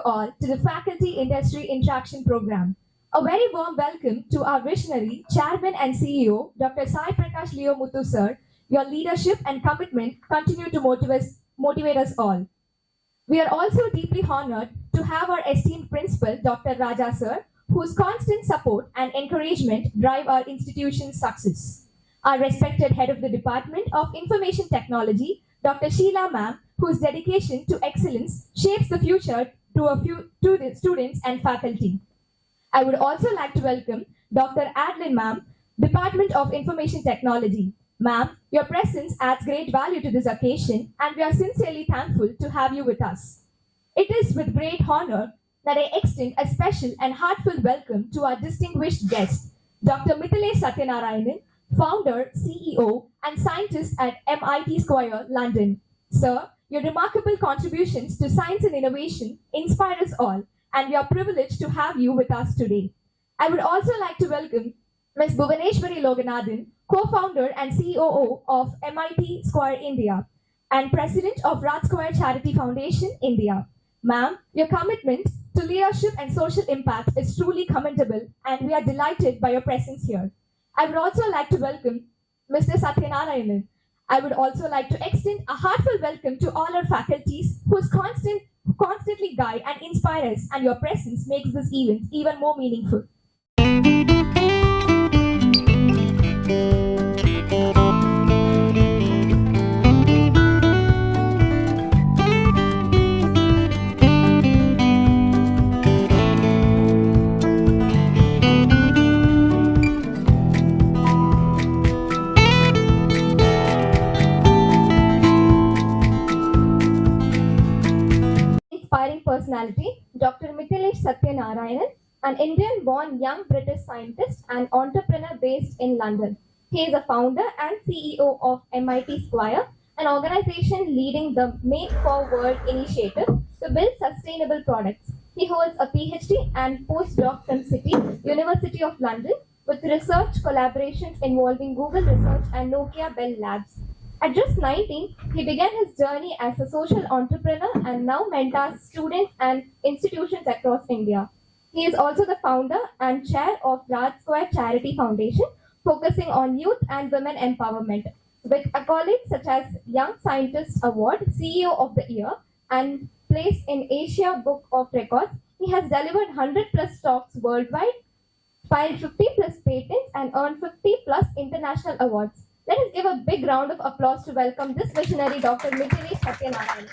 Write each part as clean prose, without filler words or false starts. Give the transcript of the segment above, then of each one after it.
all to the Faculty Industry Interaction Program. A very warm welcome to our visionary, Chairman and CEO, Dr. Sai Prakash Leo Muthu sir. Your leadership and commitment continue to motivate us all. We are also deeply honored to have our esteemed principal, Dr. Raja sir, whose constant support and encouragement drive our institution's success. Our respected head of the Department of Information Technology, Dr. Sheila ma'am, whose dedication to excellence shapes the future to the students and faculty. I would also like to welcome Dr. Adlin ma'am, Department of Information Technology. Ma'am, your presence adds great value to this occasion and we are sincerely thankful to have you with us. It is with great honor that I extend a special and heartfelt welcome to our distinguished guest, Dr. Mithileysh, founder, CEO, and scientist at MIT Square, London. Sir, your remarkable contributions to science and innovation inspire us all, and we are privileged to have you with us today. I would also like to welcome Ms. Bhuvaneshwari Loganathan, co-founder and COO of MIT Square India, and president of Raj Square Charity Foundation, India. Ma'am, your commitment to leadership and social impact is truly commendable, and we are delighted by your presence here. I would also like to welcome Mr. Satyanarayanan. I would also like to extend a heartfelt welcome to all our faculties who constantly guide and inspire us, and your presence makes this event even more meaningful. Inspiring personality, Dr. Mithileysh Satyanarayanan, an Indian-born young British scientist and entrepreneur based in London. He is a founder and CEO of MIT Square, an organization leading the Make for World initiative to build sustainable products. He holds a PhD and postdoc from University of London with research collaborations involving Google Research and Nokia Bell Labs. At just 19, he began his journey as a social entrepreneur and now mentors students and institutions across India. He is also the founder and chair of Raj Square Charity Foundation, focusing on youth and women empowerment. With accolades such as Young Scientist Award, CEO of the Year, and place in Asia Book of Records, he has delivered 100 plus talks worldwide, filed 50 plus patents, and earned 50 plus international awards. Let us give a big round of applause to welcome this visionary Dr. Mithileysh Satyanarayanan.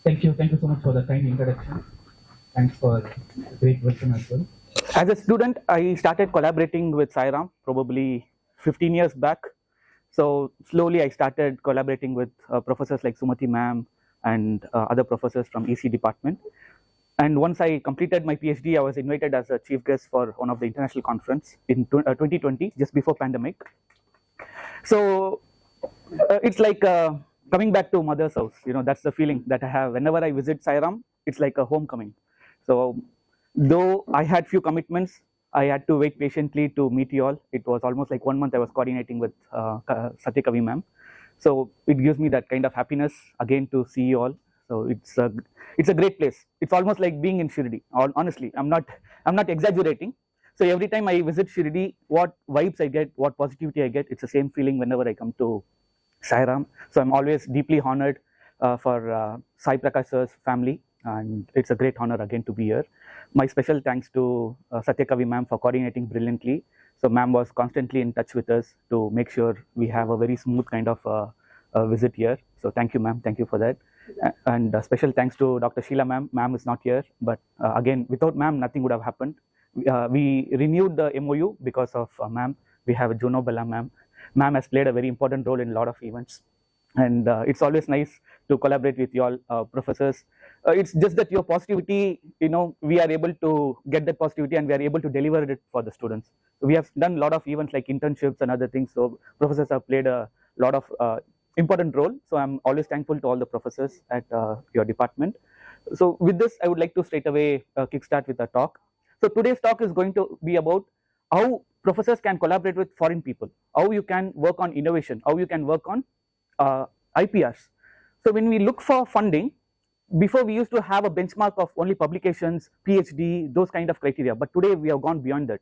Thank you so much for the kind introduction. Thanks for the great welcome as well. As a student, I started collaborating with Sairam probably 15 years back. So slowly I started collaborating with professors like Sumati ma'am and other professors from EC department. And once I completed my PhD, I was invited as a chief guest for one of the international conference in 2020, just before pandemic. So it's like coming back to mother's house. That's the feeling that I have whenever I visit Sairam. It's like a homecoming. So though I had few commitments, I had to wait patiently to meet you all. It was almost like 1 month I was coordinating with Satyakavi ma'am. So it gives me that kind of happiness again to see you all. So it's a great place. It's almost like being in Shirdi. Honestly, I'm not exaggerating. So every time I visit Shirdi, what vibes I get, what positivity I get, it's the same feeling whenever I come to Sairam. So I'm always deeply honored for Sai Prakash sir's family, and it's a great honor again to be here. My special thanks to Satyakavi ma'am for coordinating brilliantly. So ma'am was constantly in touch with us to make sure we have a very smooth kind of visit here. So thank you ma'am, thank you for that. And special thanks to Dr. Sheila ma'am. Ma'am is not here, but again, without ma'am, nothing would have happened. We renewed the MOU because of ma'am. We have Juno Bella ma'am. Ma'am has played a very important role in a lot of events, and it's always nice to collaborate with you all professors. It's just that your positivity, we are able to get that positivity and we are able to deliver it for the students. We have done a lot of events like internships and other things. So professors have played a lot of important role. So I'm always thankful to all the professors at your department. So with this, I would like to straight away kickstart with a talk. So today's talk is going to be about how professors can collaborate with foreign people, how you can work on innovation, how you can work on IPRs. So when we look for funding, before we used to have a benchmark of only publications, PhD, those kind of criteria, but today we have gone beyond that.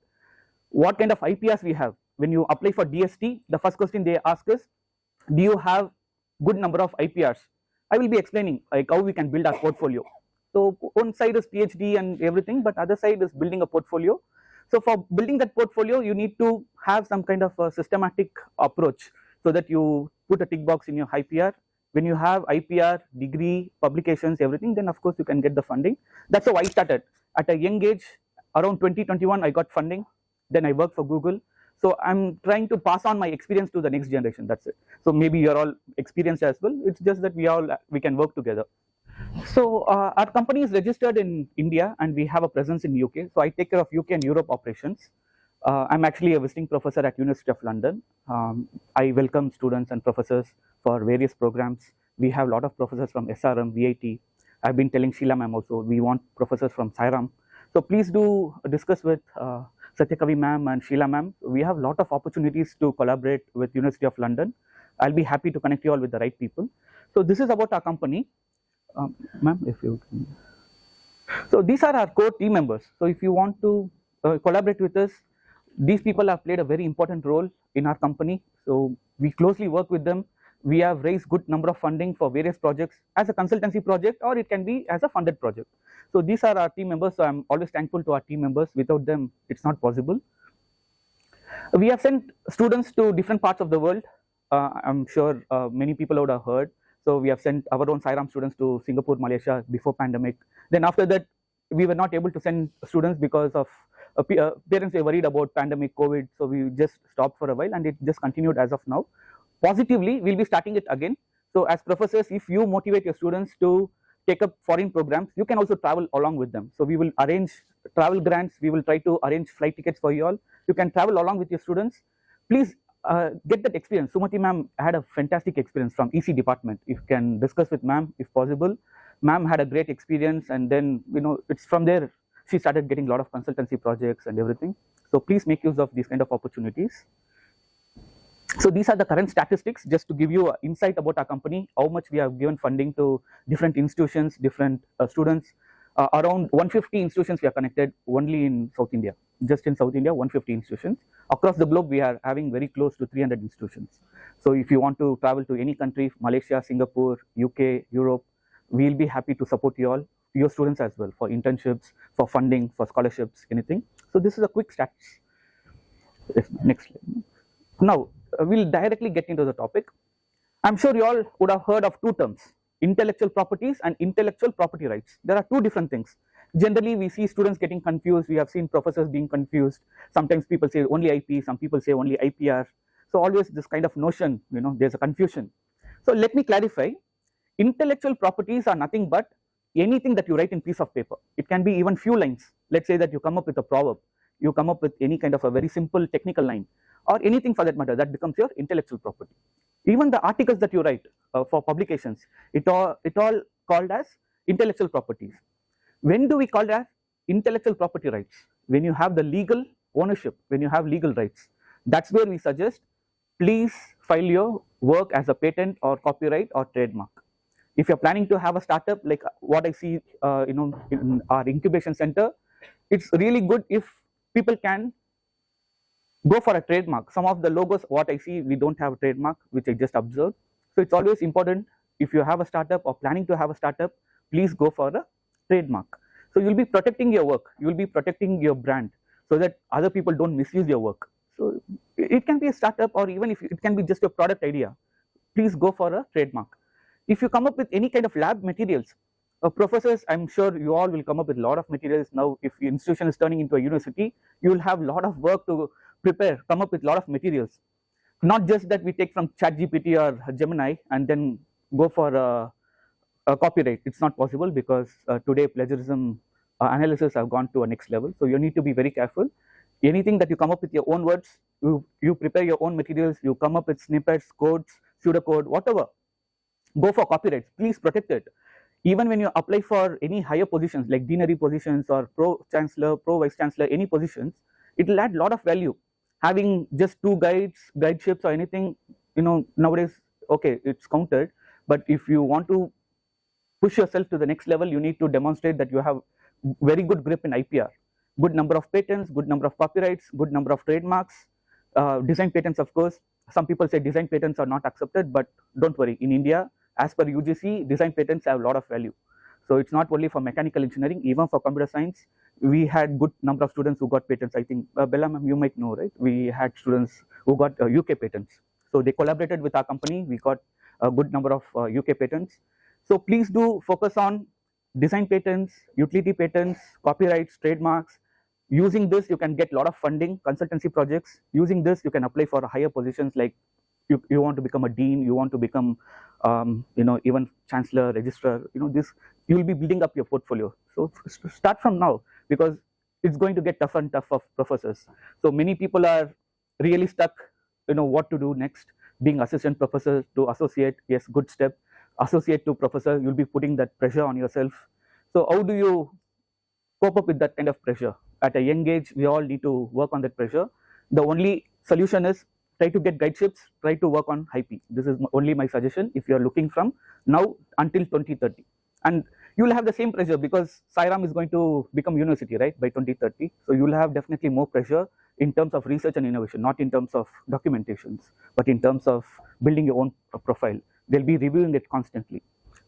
What kind of IPRs we have? When you apply for DST, the first question they ask is, do you have good number of IPRs? I will be explaining like how we can build our portfolio. So one side is PhD and everything, but other side is building a portfolio. So for building that portfolio, you need to have some kind of a systematic approach so that you put a tick box in your IPR. When you have IPR, degree, publications, everything, then of course you can get the funding. That's how I started. At a young age, around 2021, I got funding. Then I worked for Google. So I'm trying to pass on my experience to the next generation. That's it. So maybe you're all experienced as well. It's just that we can work together. So our company is registered in India and we have a presence in UK. So I take care of UK and Europe operations. I'm actually a visiting professor at University of London. I welcome students and professors for various programs. We have a lot of professors from SRM, VIT. I've been telling Sheila ma'am also, we want professors from Sairam. So please do discuss with Satyakavi ma'am and Sheila ma'am. We have a lot of opportunities to collaborate with University of London. I'll be happy to connect you all with the right people. So this is about our company. Ma'am, if you can. So these are our core team members. So if you want to collaborate with us, these people have played a very important role in our company. So we closely work with them. We have raised good number of funding for various projects as a consultancy project, or it can be as a funded project. So these are our team members. So I'm always thankful to our team members. Without them, it's not possible. We have sent students to different parts of the world. I'm sure many people would have heard. So we have sent our own Sairam students to Singapore, Malaysia before pandemic. Then after that, we were not able to send students because of parents were worried about pandemic, COVID. So we just stopped for a while and it just continued as of now. Positively, we'll be starting it again. So as professors, if you motivate your students to take up foreign programs, you can also travel along with them. So we will arrange travel grants. We will try to arrange flight tickets for you all. You can travel along with your students. Please get that experience. Sumati ma'am had a fantastic experience from EC department. If you can discuss with ma'am, if possible. Ma'am had a great experience, and then it's from there she started getting a lot of consultancy projects and everything. So please make use of these kind of opportunities. So these are the current statistics, just to give you an insight about our company, how much we have given funding to different institutions, different students. Around 150 institutions we are connected only in South India. Just in South India, 150 institutions. Across the globe, we are having very close to 300 institutions. So if you want to travel to any country, Malaysia, Singapore, UK, Europe, we'll be happy to support you all, your students as well, for internships, for funding, for scholarships, anything. So this is a quick stats. Next slide. Now, we'll directly get into the topic. I'm sure you all would have heard of two terms, intellectual properties and intellectual property rights. There are two different things. Generally, we see students getting confused. We have seen professors being confused. Sometimes people say only IP, some people say only IPR. So always this kind of notion, there's a confusion. So let me clarify. Intellectual properties are nothing but anything that you write in piece of paper. It can be even few lines. Let's say that you come up with a proverb. You come up with any kind of a very simple technical line, or anything for that matter, that becomes your intellectual property. Even the articles that you write for publications, it all called as intellectual properties. When do we call that intellectual property rights? When you have the legal ownership, when you have legal rights. That's where we suggest, please file your work as a patent or copyright or trademark. If you're planning to have a startup, like what I see in our incubation center, it's really good if people can go for a trademark. Some of the logos, what I see, we don't have a trademark, which I just observed. So it's always important, if you have a startup or planning to have a startup, please go for a trademark. So you'll be protecting your work, you'll be protecting your brand, so that other people don't misuse your work. So it can be a startup, or even if it can be just a product idea, please go for a trademark. If you come up with any kind of lab materials, professors, I'm sure you all will come up with a lot of materials. Now, if your institution is turning into a university, you will have a lot of work to prepare, come up with a lot of materials. Not just that we take from ChatGPT or Gemini and then go for a copyright. It's not possible, because today plagiarism analysis have gone to a next level. So you need to be very careful. Anything that you come up with your own words, you prepare your own materials, you come up with snippets, codes, pseudocode, whatever. Go for copyrights. Please protect it. Even when you apply for any higher positions like deanery positions or pro-chancellor, pro-vice-chancellor, any positions, it will add a lot of value. Having just two guideships or anything, nowadays, okay, it's counted. But if you want to push yourself to the next level, you need to demonstrate that you have very good grip in IPR, good number of patents, good number of copyrights, good number of trademarks, design patents, of course. Some people say design patents are not accepted, but don't worry. In India, as per UGC, design patents have a lot of value. So it's not only for mechanical engineering, even for computer science, we had good number of students who got patents. I think, Bella ma'am, you might know, right? We had students who got UK patents. So they collaborated with our company. We got a good number of UK patents. So please do focus on design patents, utility patents, copyrights, trademarks. Using this, you can get a lot of funding, consultancy projects. Using this, you can apply for higher positions like you want to become a dean, you want to become, even chancellor, registrar. This you will be building up your portfolio. So start from now, because it's going to get tougher and tougher for professors. So many people are really stuck. What to do next? Being assistant professor to associate, yes, good step. Associate to professor, you'll be putting that pressure on yourself. So how do you cope up with that kind of pressure? At a young age, we all need to work on that pressure. The only solution is try to get guideships, try to work on IP. This is only my suggestion if you are looking from now until 2030. And you will have the same pressure because Sairam is going to become university, right, by 2030. So you will have definitely more pressure in terms of research and innovation, not in terms of documentations, but in terms of building your own profile. They'll be reviewing it constantly.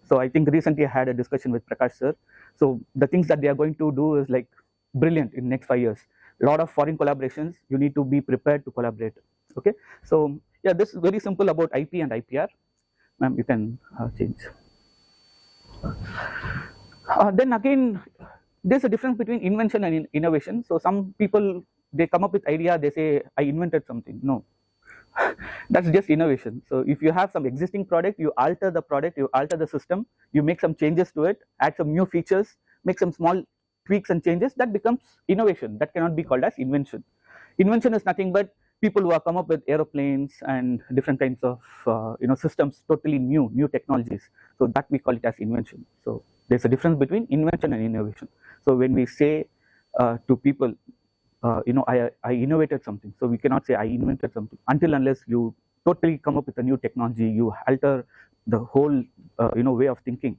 So I think recently I had a discussion with Prakash sir. So the things that they are going to do is like brilliant in next 5 years. A lot of foreign collaborations, you need to be prepared to collaborate. Okay, so yeah, this is very simple about IP and IPR. Ma'am, you can change. Then again, there's a difference between invention and innovation. So some people, they come up with idea, they say, I invented something. No, that's just innovation. So if you have some existing product, you alter the product, you alter the system, you make some changes to it, add some new features, make some small tweaks and changes, that becomes innovation. That cannot be called as invention. Invention is nothing but people who have come up with aeroplanes and different kinds of systems, totally new technologies. So that we call it as invention. So there's a difference between invention and innovation. So when we say to people, I innovated something. So we cannot say I invented something until unless you totally come up with a new technology, you alter the whole way of thinking.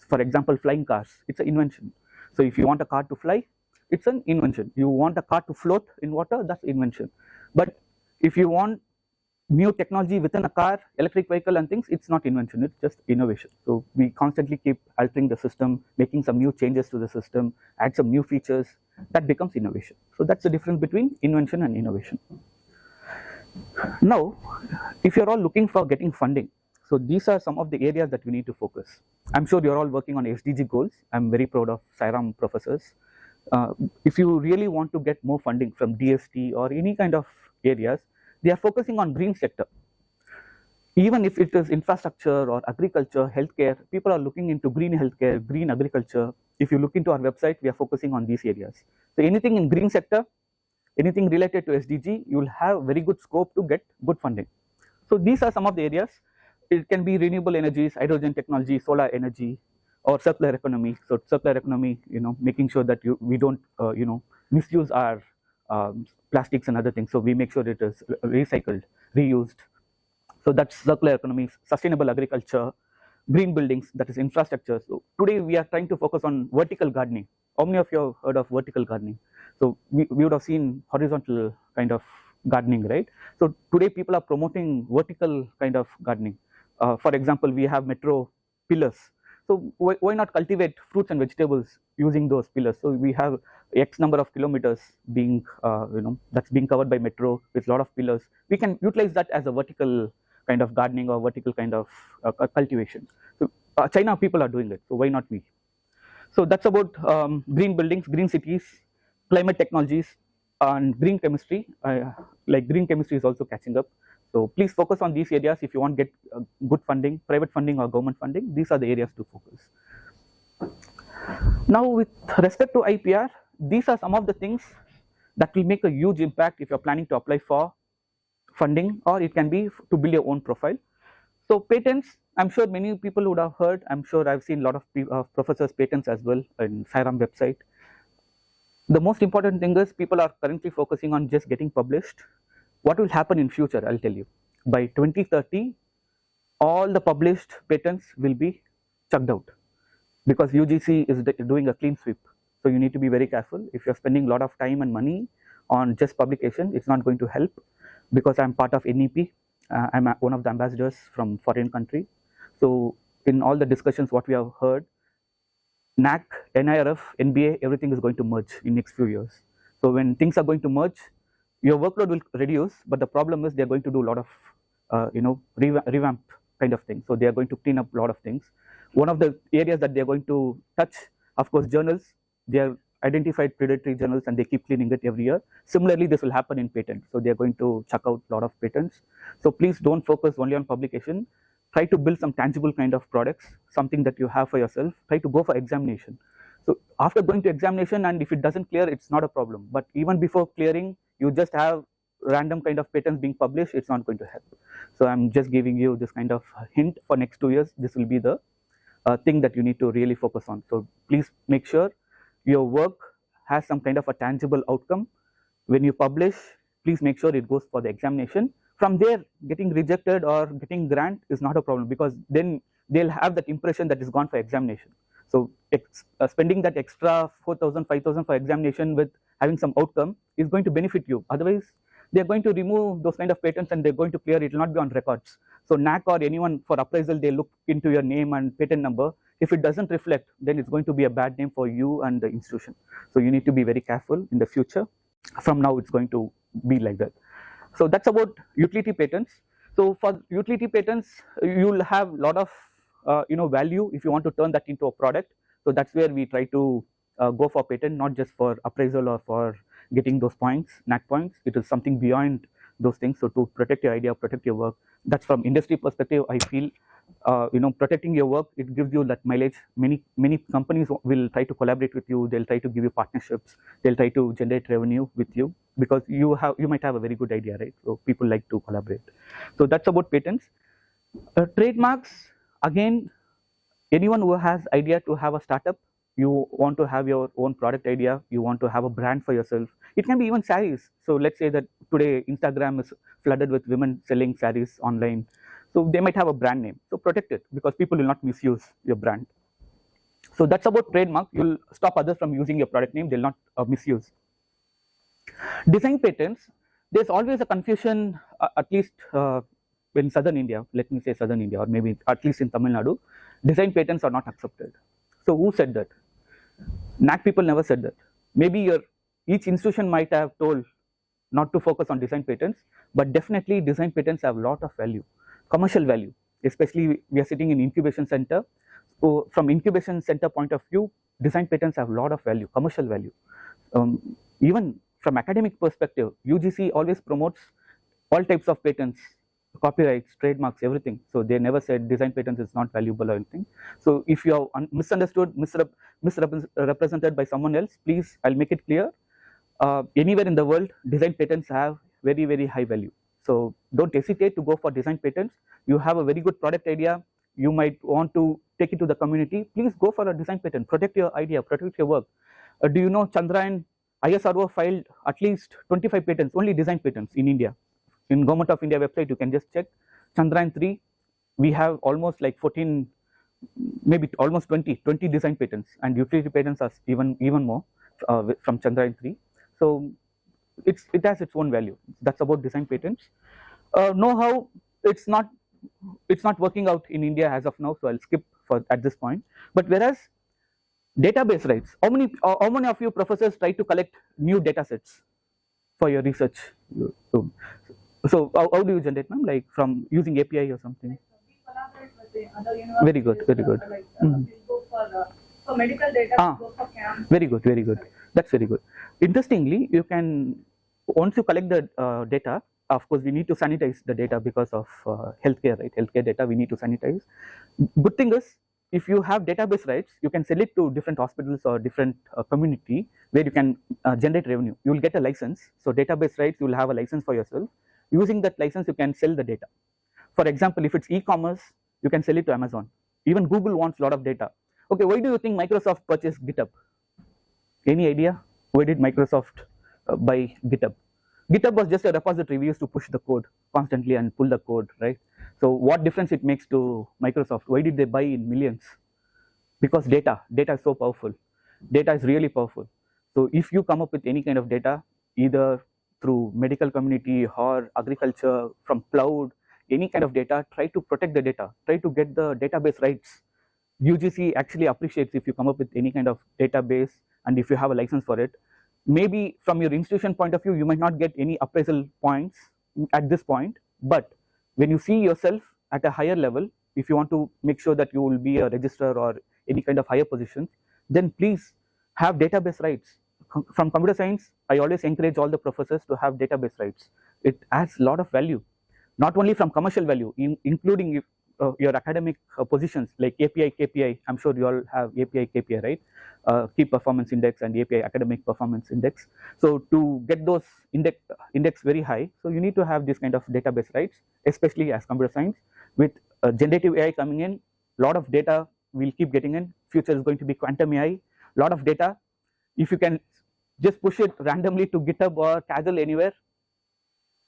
For example, flying cars, it's an invention. So if you want a car to fly, it's an invention. You want a car to float in water, that's invention. But if you want new technology within a car, electric vehicle and things, it's not invention, it's just innovation. So we constantly keep altering the system, making some new changes to the system, add some new features, that becomes innovation. So that's the difference between invention and innovation. Now, if you're all looking for getting funding, so these are some of the areas that we need to focus. I'm sure you're all working on SDG goals. I'm very proud of Sairam professors. If you really want to get more funding from DST or any kind of areas, they are focusing on green sector. Even if it is infrastructure or agriculture, healthcare, people are looking into green healthcare, green agriculture. If you look into our website, we are focusing on these areas. So anything in green sector, anything related to SDG, you will have very good scope to get good funding. So these are some of the areas. It can be renewable energies, hydrogen technology, solar energy, or circular economy. So circular economy, making sure that we don't, misuse our plastics and other things. So we make sure it is recycled, reused. So that's circular economy, sustainable agriculture, green buildings, that is infrastructure. So today we are trying to focus on vertical gardening. How many of you have heard of vertical gardening? So we would have seen horizontal kind of gardening, right? So today people are promoting vertical kind of gardening. For example, we have metro pillars. So why not cultivate fruits and vegetables using those pillars? So we have X number of kilometers being, that's being covered by metro with a lot of pillars. We can utilize that as a vertical kind of gardening or vertical kind of cultivation. So China people are doing it, so why not we? So that's about green buildings, green cities, climate technologies, and green chemistry. Like green chemistry is also catching up. So please focus on these areas if you want to get good funding, private funding or government funding. These are the areas to focus. Now with respect to IPR, these are some of the things that will make a huge impact if you're planning to apply for funding, or it can be to build your own profile. So patents, I'm sure many people would have heard. I'm sure I've seen a lot of professors' patents as well in Sairam website. The most important thing is people are currently focusing on just getting published. What will happen in future, I'll tell you. By 2030, all the published patents will be chucked out. because UGC is doing a clean sweep. So you need to be very careful. If you're spending a lot of time and money on just publication, it's not going to help. Because I'm part of NEP, I'm one of the ambassadors from foreign country. So in all the discussions what we have heard, NAC, NIRF, NBA, everything is going to merge in next few years. So when things are going to merge, your workload will reduce, but the problem is they're going to do a lot of revamp kind of thing. So they are going to clean up a lot of things. One of the areas that they're going to touch, of course, journals. They are identified predatory journals and they keep cleaning it every year. Similarly, this will happen in patent. So they are going to chuck out a lot of patents. So please don't focus only on publication. Try to build some tangible kind of products, something that you have for yourself. Try to go for examination. So after going to examination, and if it doesn't clear, it's not a problem. But even before clearing, you just have random kind of patents being published, it's not going to help. So I'm just giving you this kind of hint for next 2 years. This will be the thing that you need to really focus on. So please make sure your work has some kind of a tangible outcome. When you publish, please make sure it goes for the examination. From there, getting rejected or getting grant is not a problem, because then they'll have that impression that is gone for examination. So spending that extra 4,000, 5,000 for examination with having some outcome is going to benefit you. Otherwise, they're going to remove those kind of patents and they're going to clear it. It will not be on records. So NAC or anyone for appraisal, they look into your name and patent number. If it doesn't reflect, then it's going to be a bad name for you and the institution. So you need to be very careful in the future. From now, it's going to be like that. So that's about utility patents. So for utility patents, you'll have a lot of value if you want to turn that into a product. So that's where we try to go for patent, not just for appraisal or for getting those points, NAC points. It is something beyond those things. So to protect your idea, protect your work. That's from industry perspective. I feel protecting your work, it gives you that mileage. Many companies will try to collaborate with you. They'll try to give you partnerships. They'll try to generate revenue with you, because you might have a very good idea, right? So people like to collaborate. So that's about patents. Trademarks, again, anyone who has idea to have a startup, you want to have your own product idea, you want to have a brand for yourself. It can be even sarees. So let's say that today Instagram is flooded with women selling sarees online. So they might have a brand name. So protect it, because people will not misuse your brand. So that's about trademark. You'll stop others from using your product name. They'll not misuse. Design patents, there's always a confusion, at least in southern India, let me say southern India, or maybe at least in Tamil Nadu, design patents are not accepted. So who said that? NAC people never said that. Maybe each institution might have told not to focus on design patents, but definitely design patents have a lot of value, commercial value, especially we are sitting in incubation center. So from incubation center point of view, design patents have a lot of value, commercial value. Even from academic perspective, UGC always promotes all types of patents, copyrights, trademarks, everything. So they never said design patents is not valuable or anything. So if you are misunderstood, misrepresented by someone else, please, I'll make it clear. Anywhere in the world, design patents have very, very high value. So don't hesitate to go for design patents. You have a very good product idea. You might want to take it to the community. Please go for a design patent. Protect your idea, protect your work. Do you know Chandrayaan ISRO filed at least 25 patents, only design patents in India. In Government of India website, you can just check. Chandrayaan 3, we have almost like 14, maybe almost 20 design patents, and utility patents are even more from Chandrayaan 3. So it has its own value. That's about design patents. Know-how, it's not working out in India as of now, so I'll skip at this point. But whereas database rights, how many of you professors try to collect new data sets for your research? So how do you generate, ma'am? Like from using API or something? We collaborate with the other universities. Very good, very good. Like, we'll go for medical data, we'll go for camps. Very good, very good. That's very good. Interestingly, you can, once you collect the data, of course, we need to sanitize the data because of healthcare, right? Healthcare data, we need to sanitize. Good thing is, if you have database rights, you can sell it to different hospitals or different community where you can generate revenue. You will get a license. So database rights, you will have a license for yourself. Using that license, you can sell the data. For example, if it's e-commerce, you can sell it to Amazon. Even Google wants a lot of data. Okay, why do you think Microsoft purchased GitHub? Any idea? Why did Microsoft buy GitHub? GitHub was just a repository. We used to push the code constantly and pull the code, right? So what difference it makes to Microsoft? Why did they buy in millions? because data is so powerful. Data is really powerful. So if you come up with any kind of data, either through medical community or agriculture, from cloud, any kind of data, try to protect the data, try to get the database rights. UGC actually appreciates if you come up with any kind of database and if you have a license for it. Maybe from your institution point of view, you might not get any appraisal points at this point, but when you see yourself at a higher level, if you want to make sure that you will be a registrar or any kind of higher position, then please have database rights. From computer science, I always encourage all the professors to have database rights. It adds a lot of value, not only from commercial value, including your academic positions like API, KPI. I'm sure you all have API, KPI, right? Key Performance Index and API Academic Performance Index. So to get those index very high, so you need to have this kind of database rights, especially as computer science. With generative AI coming in, a lot of data we'll keep getting in. Future is going to be quantum AI, a lot of data. If you can just push it randomly to GitHub or Kaggle anywhere,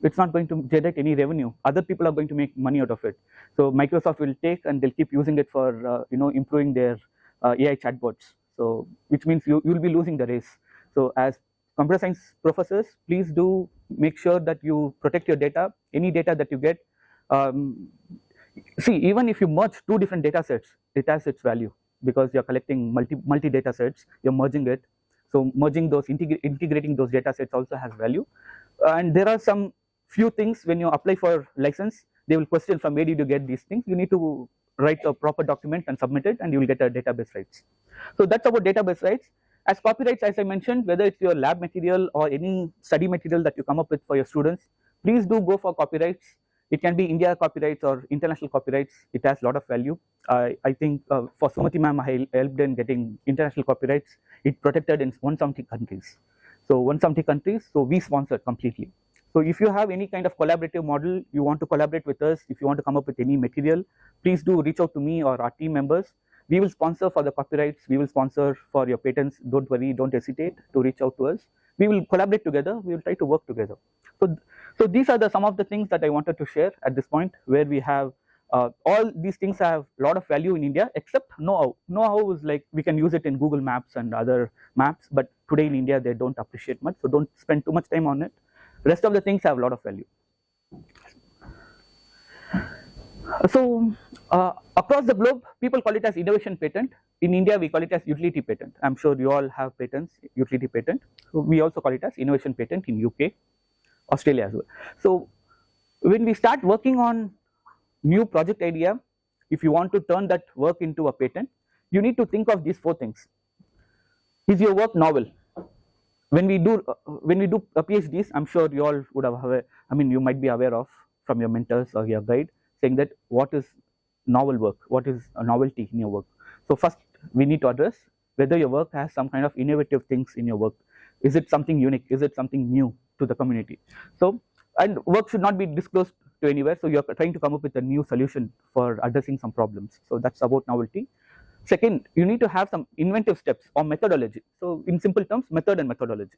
it's not going to generate any revenue. Other people are going to make money out of it. So Microsoft will take and they'll keep using it for improving their AI chatbots. So which means you will be losing the race. So as computer science professors, please do make sure that you protect your data. Any data that you get. See, even if you merge two different data sets, it has its value because you're collecting multi data sets, you're merging it. So merging those, integrating those data sets also has value. And there are some few things when you apply for license, they will question from where did you get these things. You need to write a proper document and submit it, and you will get a database rights. So that's about database rights. As copyrights, as I mentioned, whether it's your lab material or any study material that you come up with for your students, please do go for copyrights. It can be India copyrights or international copyrights. It has a lot of value. I think for Sumati ma'am, I helped in getting international copyrights. It protected in 170 countries. So 170 countries, so we sponsor completely. So if you have any kind of collaborative model, you want to collaborate with us, if you want to come up with any material, please do reach out to me or our team members. We will sponsor for the copyrights, we will sponsor for your patents. Don't worry, don't hesitate to reach out to us. We will collaborate together, we will try to work together. So these are some of the things that I wanted to share at this point, where we have all these things have a lot of value in India, except know-how. Know-how is like we can use it in Google Maps and other maps, but today in India they don't appreciate much, so don't spend too much time on it. Rest of the things have a lot of value. So across the globe, people call it as innovation patent. In India, we call it as utility patent. I'm sure you all have patents, utility patent. So we also call it as innovation patent in UK, Australia as well. So when we start working on new project idea, if you want to turn that work into a patent, you need to think of these four things. Is your work novel? When we do PhDs, I'm sure you all would have, you might be aware of from your mentors or your guide, saying that what is novel work, what is a novelty in your work. So first we need to address whether your work has some kind of innovative things in your work. Is it something unique? Is it something new to the community? So, and work should not be disclosed to anywhere, so you're trying to come up with a new solution for addressing some problems. So that's about novelty. Second, you need to have some inventive steps or methodology. So in simple terms, method and methodology.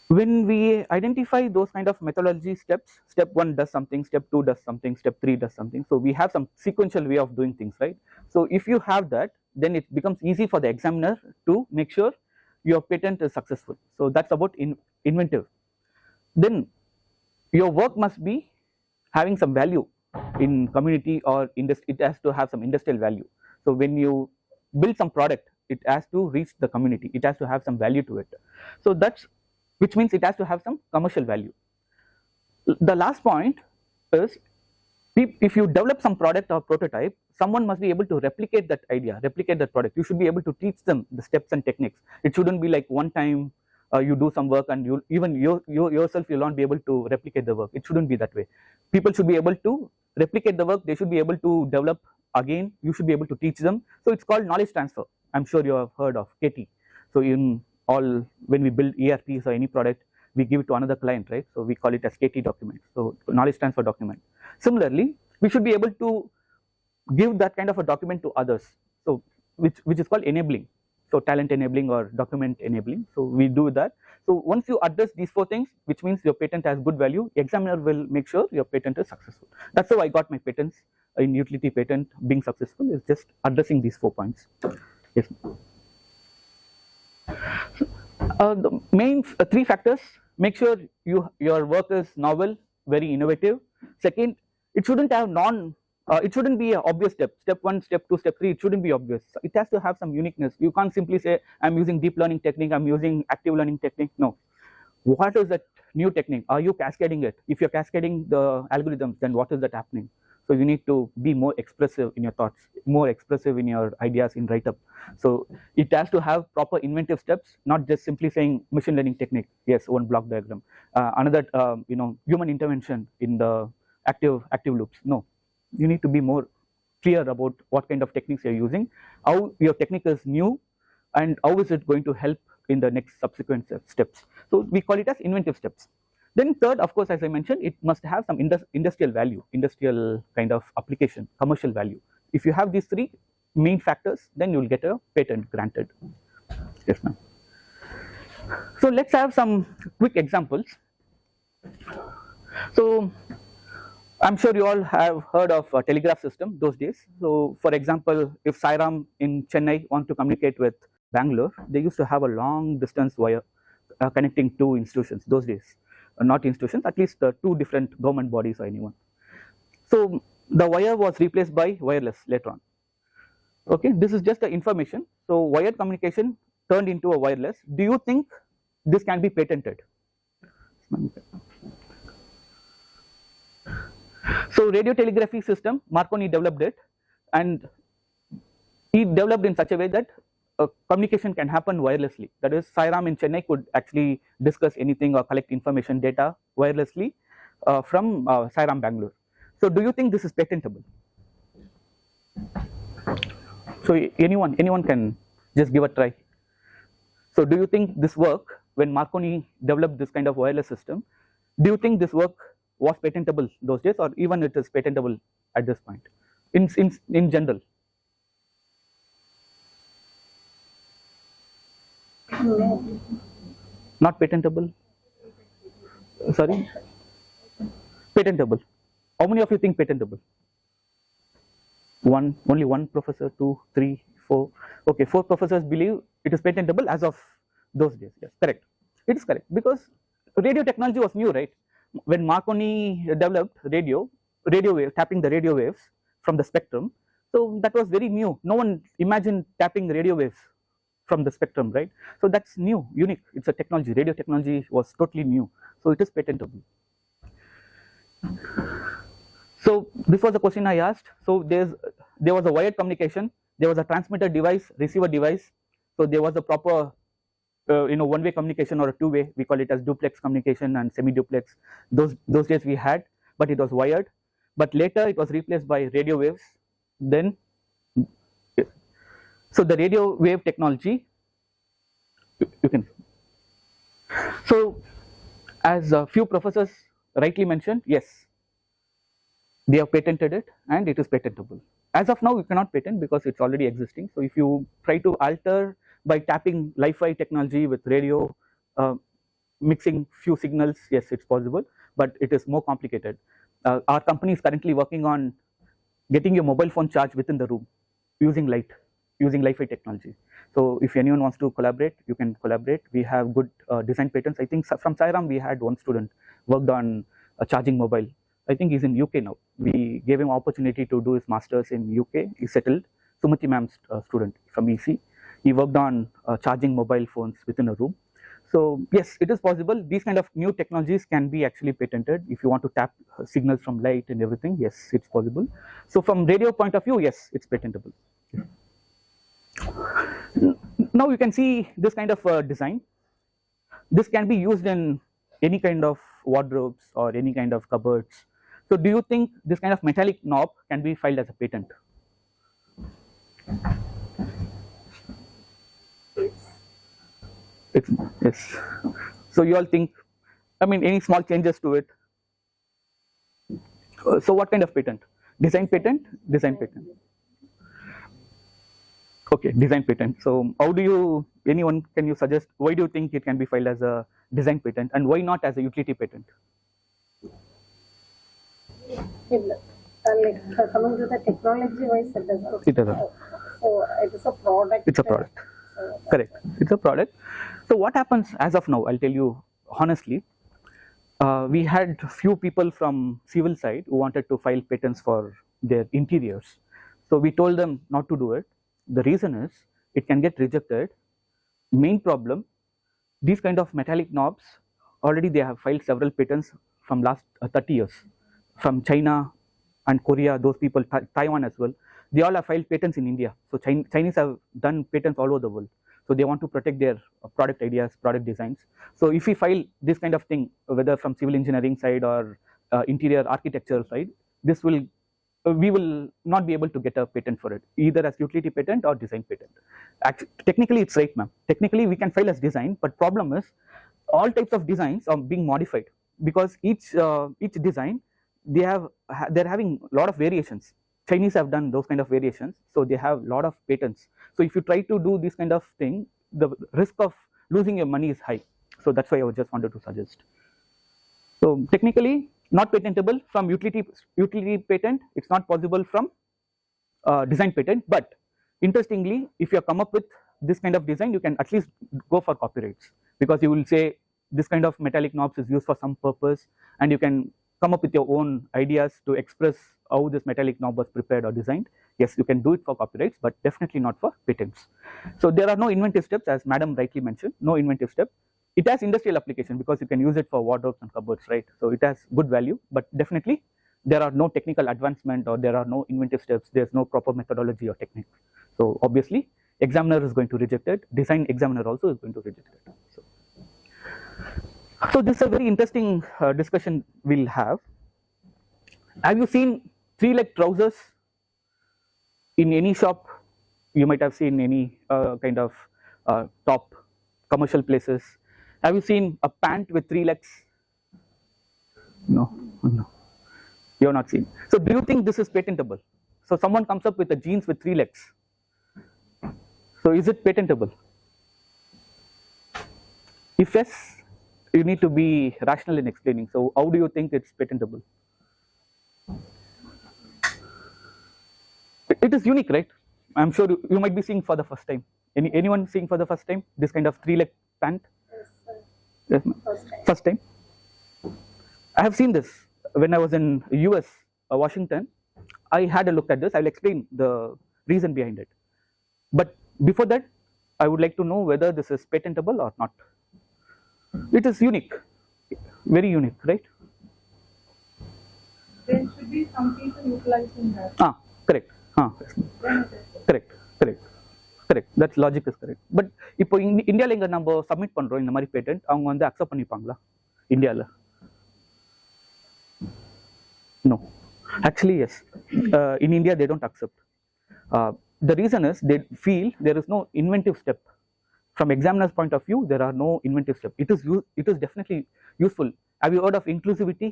When we identify those kind of methodology steps, step 1 does something, step 2 does something, step 3 does something. So we have some sequential way of doing things, right? So if you have that, then it becomes easy for the examiner to make sure your patent is successful. So that's about inventive. Then your work must be having some value in community or industry. It has to have some industrial value. So when you build some product, it has to reach the community, it has to have some value to it. So that's, which means it has to have some commercial value. The last point is, if you develop some product or prototype, someone must be able to replicate that idea, replicate that product. You should be able to teach them the steps and techniques. It shouldn't be like one time you do some work and you yourself you'll not be able to replicate the work. It shouldn't be that way. People should be able to replicate the work. They should be able to develop again. You should be able to teach them. So it's called knowledge transfer. I'm sure you have heard of KT. So in all, when we build ERPs or any product, we give it to another client, right? So we call it as KT document. So knowledge transfer document. Similarly, we should be able to give that kind of a document to others. So which is called enabling. So talent enabling or document enabling. So we do that. So once you address these four things, which means your patent has good value, examiner will make sure your patent is successful. That's how I got my patents in utility patent being successful is just addressing these 4 points. Yes. The main 3 factors: make sure your work is novel, very innovative. Second, it shouldn't have it shouldn't be an obvious step 1, step 2, step 3. It shouldn't be obvious. It has to have some uniqueness. You can't simply say I'm using deep learning technique, I'm using active learning technique. No. What is that new technique? Are you cascading it? If you're cascading the algorithms, then what is that happening? So you need to be more expressive in your thoughts, more expressive in your ideas in write-up. So it has to have proper inventive steps, not just simply saying machine learning technique. Yes, one block diagram. Another, human intervention in the active loops. No, you need to be more clear about what kind of techniques you're using, how your technique is new, and how is it going to help in the next subsequent steps. So we call it as inventive steps. Then third, of course, as I mentioned, it must have some industrial value, industrial kind of application, commercial value. If you have these 3 main factors, then you will get a patent granted. Yes, ma'am. So let's have some quick examples. So I'm sure you all have heard of a telegraph system those days. So for example, if Sairam in Chennai want to communicate with Bangalore, they used to have a long distance wire connecting 2 institutions those days. Not institutions, at least 2 different government bodies or anyone. So the wire was replaced by wireless later on. Okay, this is just the information. So wired communication turned into a wireless. Do you think this can be patented? So radio telegraphy system, Marconi developed it, and he developed in such a way that communication can happen wirelessly. That is, Sairam in Chennai could actually discuss anything or collect information data wirelessly from Sairam Bangalore. So do you think this is patentable? So anyone can just give a try. So do you think this work, when Marconi developed this kind of wireless system, do you think this work was patentable those days, or even it is patentable at this point in general? Not patentable? Sorry? Patentable. How many of you think patentable? Only one professor, 2, 3, 4. Okay, 4 professors believe it is patentable as of those days. Yes, correct. It is correct, because radio technology was new, right? When Marconi developed radio wave, tapping the radio waves from the spectrum, so that was very new. No one imagined tapping radio waves from the spectrum, right? So that's new, unique. It's a technology. Radio technology was totally new, so it is patentable. So this was the question I asked. So there was a wired communication, there was a transmitter device, receiver device. So there was a proper one-way communication or a two-way. We call it as duplex communication and semi-duplex. Those days we had, but it was wired. But later it was replaced by radio waves. Then, so the radio wave technology, you can. So as a few professors rightly mentioned, yes, they have patented it and it is patentable. As of now, you cannot patent because it's already existing. So if you try to alter by tapping Li-Fi technology with radio, mixing few signals, yes, it's possible, but it is more complicated. Our company is currently working on getting your mobile phone charged within the room using light, using Li-Fi technology. So if anyone wants to collaborate, you can collaborate. We have good design patents. I think from Sairam we had one student worked on charging mobile. I think he's in UK now. We gave him opportunity to do his masters in UK. He settled. Sumati ma'am's student from IIC. He worked on charging mobile phones within a room. So yes, it is possible. These kind of new technologies can be actually patented. If you want to tap signals from light and everything, yes, it's possible. So from radio point of view, yes, it's patentable. Now you can see this kind of design. This can be used in any kind of wardrobes or any kind of cupboards. So do you think this kind of metallic knob can be filed as a patent? Yes. So you all think, I mean, any small changes to it? So what kind of patent? Design patent? Design patent. Okay, design patent. So how do you, anyone, can you suggest, why do you think it can be filed as a design patent and why not as a utility patent? Like coming to the technology wise, it doesn't. It doesn't. So it is a product. It's a product. Correct. It's a product. So what happens as of now? I'll tell you honestly. We had few people from civil side who wanted to file patents for their interiors. So we told them not to do it. The reason is it can get rejected. Main problem, these kind of metallic knobs, already they have filed several patents from last 30 years. From China and Korea, those people, Taiwan as well, they all have filed patents in India. So Chinese have done patents all over the world. So they want to protect their product ideas, product designs. So if we file this kind of thing, whether from civil engineering side or interior architecture side, this will we will not be able to get a patent for it, either as utility patent or design patent. Actually, technically it's right, ma'am. Technically we can file as design, but problem is all types of designs are being modified because each design they're having a lot of variations. Chinese have done those kind of variations, so they have a lot of patents. So if you try to do this kind of thing, the risk of losing your money is high. So that's why I just wanted to suggest. So technically not patentable from utility patent. It's not possible from design patent. But interestingly, if you have come up with this kind of design, you can at least go for copyrights, because you will say this kind of metallic knobs is used for some purpose, and you can come up with your own ideas to express how this metallic knob was prepared or designed. Yes, you can do it for copyrights, but definitely not for patents. So there are no inventive steps, as madam rightly mentioned, no inventive step. It has industrial application because you can use it for wardrobes and cupboards, right? So it has good value, but definitely there are no technical advancement or there are no inventive steps. There's no proper methodology or technique. So obviously examiner is going to reject it. Design examiner also is going to reject it. So this is a very interesting discussion we'll have. Have you seen 3-leg trousers in any shop? You might have seen any kind of top commercial places. Have you seen a pant with 3 legs? No, no, you have not seen. So do you think this is patentable? So someone comes up with a jeans with 3 legs. So is it patentable? If yes, you need to be rational in explaining. So how do you think it's patentable? It is unique, right? I'm sure you might be seeing for the first time. Anyone seeing for the first time this kind of 3-leg pant? Yes, first time. I have seen this when I was in US, Washington. I had a look at this. I'll explain the reason behind it. But before that, I would like to know whether this is patentable or not. It is unique, very unique, right? There should be some people utilizing that. Correct. Correct. That logic is correct. But இப்போ இந்தியால இங்க நம்ம submit பண்றோம் இந்த மாதிரி patent, அவங்க வந்து accept பண்ணிப்பாங்களா இந்தியால? No, actually yes. In India they don't accept. The reason is they feel there is no inventive step. From examiner's point of view, there are no inventive steps. It is definitely useful. Have you heard of inclusivity?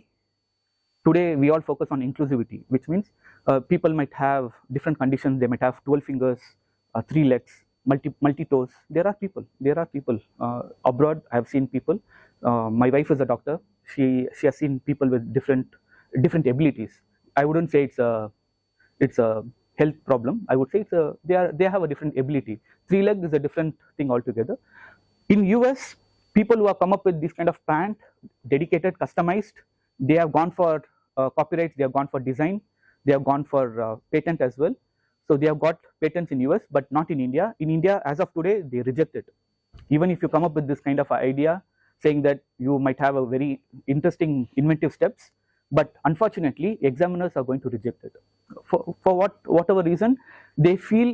Today we all focus on inclusivity, which means people might have different conditions. They might have 12 fingers, 3 legs, multi toes. There are people abroad. I have seen people. My wife is a doctor. She has seen people with different abilities. I wouldn't say it's a health problem. I would say they have a different ability. 3 leg is a different thing altogether. In US, people who have come up with this kind of pant, dedicated, customized, they have gone for copyrights, they have gone for design, they have gone for patent as well. So they have got patents in US, but not in India. In India, as of today, they reject it. Even if you come up with this kind of idea, saying that you might have a very interesting inventive steps, but unfortunately, examiners are going to reject it. For whatever reason, they feel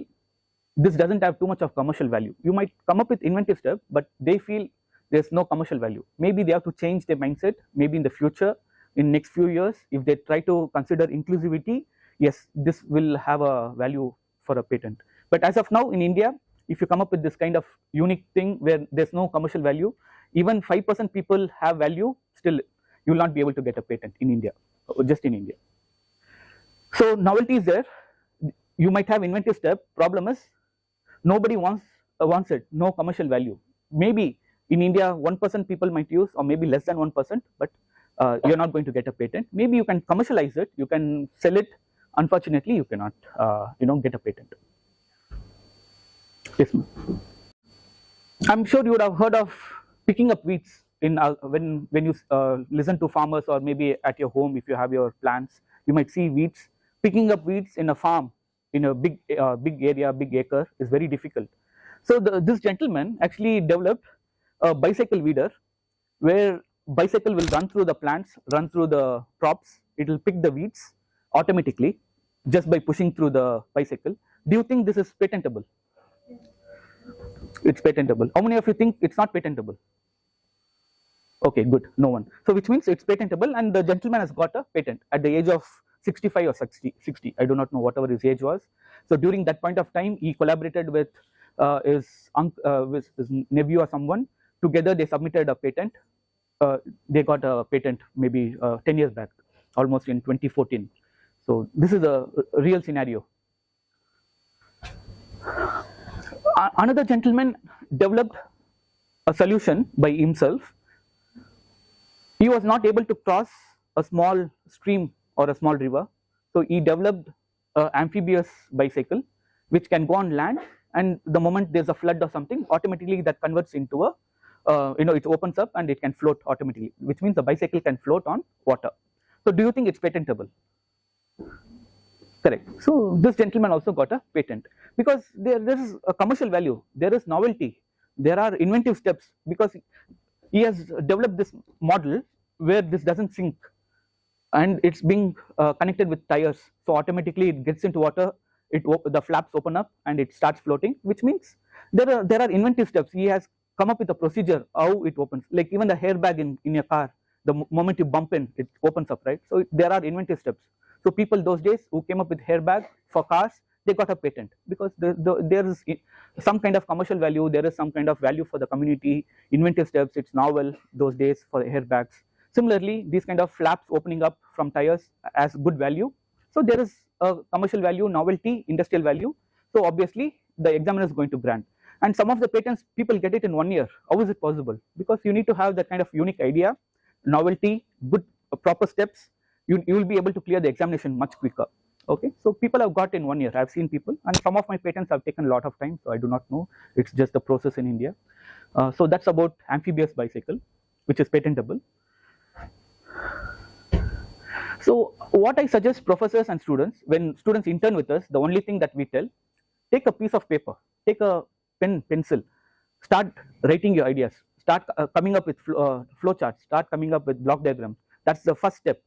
this doesn't have too much of commercial value. You might come up with inventive step, but they feel there's no commercial value. Maybe they have to change their mindset. Maybe in the future, in next few years, if they try to consider inclusivity, yes, this will have a value for a patent. But as of now in India, if you come up with this kind of unique thing where there's no commercial value, even 5% people have value, still you will not be able to get a patent in India, just in India. So novelty is there. You might have inventive step. Problem is nobody wants it. No commercial value. Maybe in India 1% people might use, or maybe less than 1%, but you're not going to get a patent. Maybe you can commercialize it, you can sell it unfortunately you cannot get a patent. Yes, ma'am. I'm sure you would have heard of picking up weeds in when you listen to farmers, or maybe at your home if you have your plants, you might see weeds. Picking up weeds in a farm, in a big area, big acre, is very difficult. So this gentleman actually developed a bicycle weeder, where bicycle will run through the plants, run through the crops. It will pick the weeds automatically just by pushing through the bicycle. Do you think this is patentable? It's patentable. How many of you think it's not patentable? Okay, good. No one. So which means it's patentable, and the gentleman has got a patent at the age of 65 or 60. I do not know whatever his age was. So during that point of time, he collaborated with his nephew or someone. Together they submitted a patent. They got a patent maybe 10 years back, almost in 2014. So this is a real scenario. Another gentleman developed a solution by himself. He was not able to cross a small stream or a small river, so he developed an amphibious bicycle which can go on land, and the moment there's a flood or something, automatically that converts into a it opens up and it can float automatically, which means the bicycle can float on water. So do you think it's patentable? Correct. So this gentleman also got a patent because there is a commercial value, there is novelty, there are inventive steps, because he has developed this model where this doesn't sink and it's being connected with tires, so automatically it gets into water, the flaps open up and it starts floating, which means there are inventive steps. He has come up with a procedure how it opens, like even the airbag in your car, the moment you bump in, it opens up, right? So there are inventive steps. So people those days who came up with airbag for cars, they got a patent because there is some kind of commercial value, there is some kind of value for the community, inventive steps, it's novel those days for airbags. Similarly, these kind of flaps opening up from tires has good value. So there is a commercial value, novelty, industrial value. So obviously the examiner is going to grant. And some of the patents people get it in 1 year. How is it possible? Because you need to have that kind of unique idea, novelty, good proper steps. You will be able to clear the examination much quicker. Okay, so people have got in 1 year. I've seen people, and some of my patents have taken a lot of time, so I do not know. It's just the process in India. So that's about amphibious bicycle, which is patentable. So what I suggest professors and students, when students intern with us, the only thing that we tell, take a piece of paper, take a pen, pencil, start writing your ideas, start coming up with flow charts, start coming up with block diagrams. That's the first step.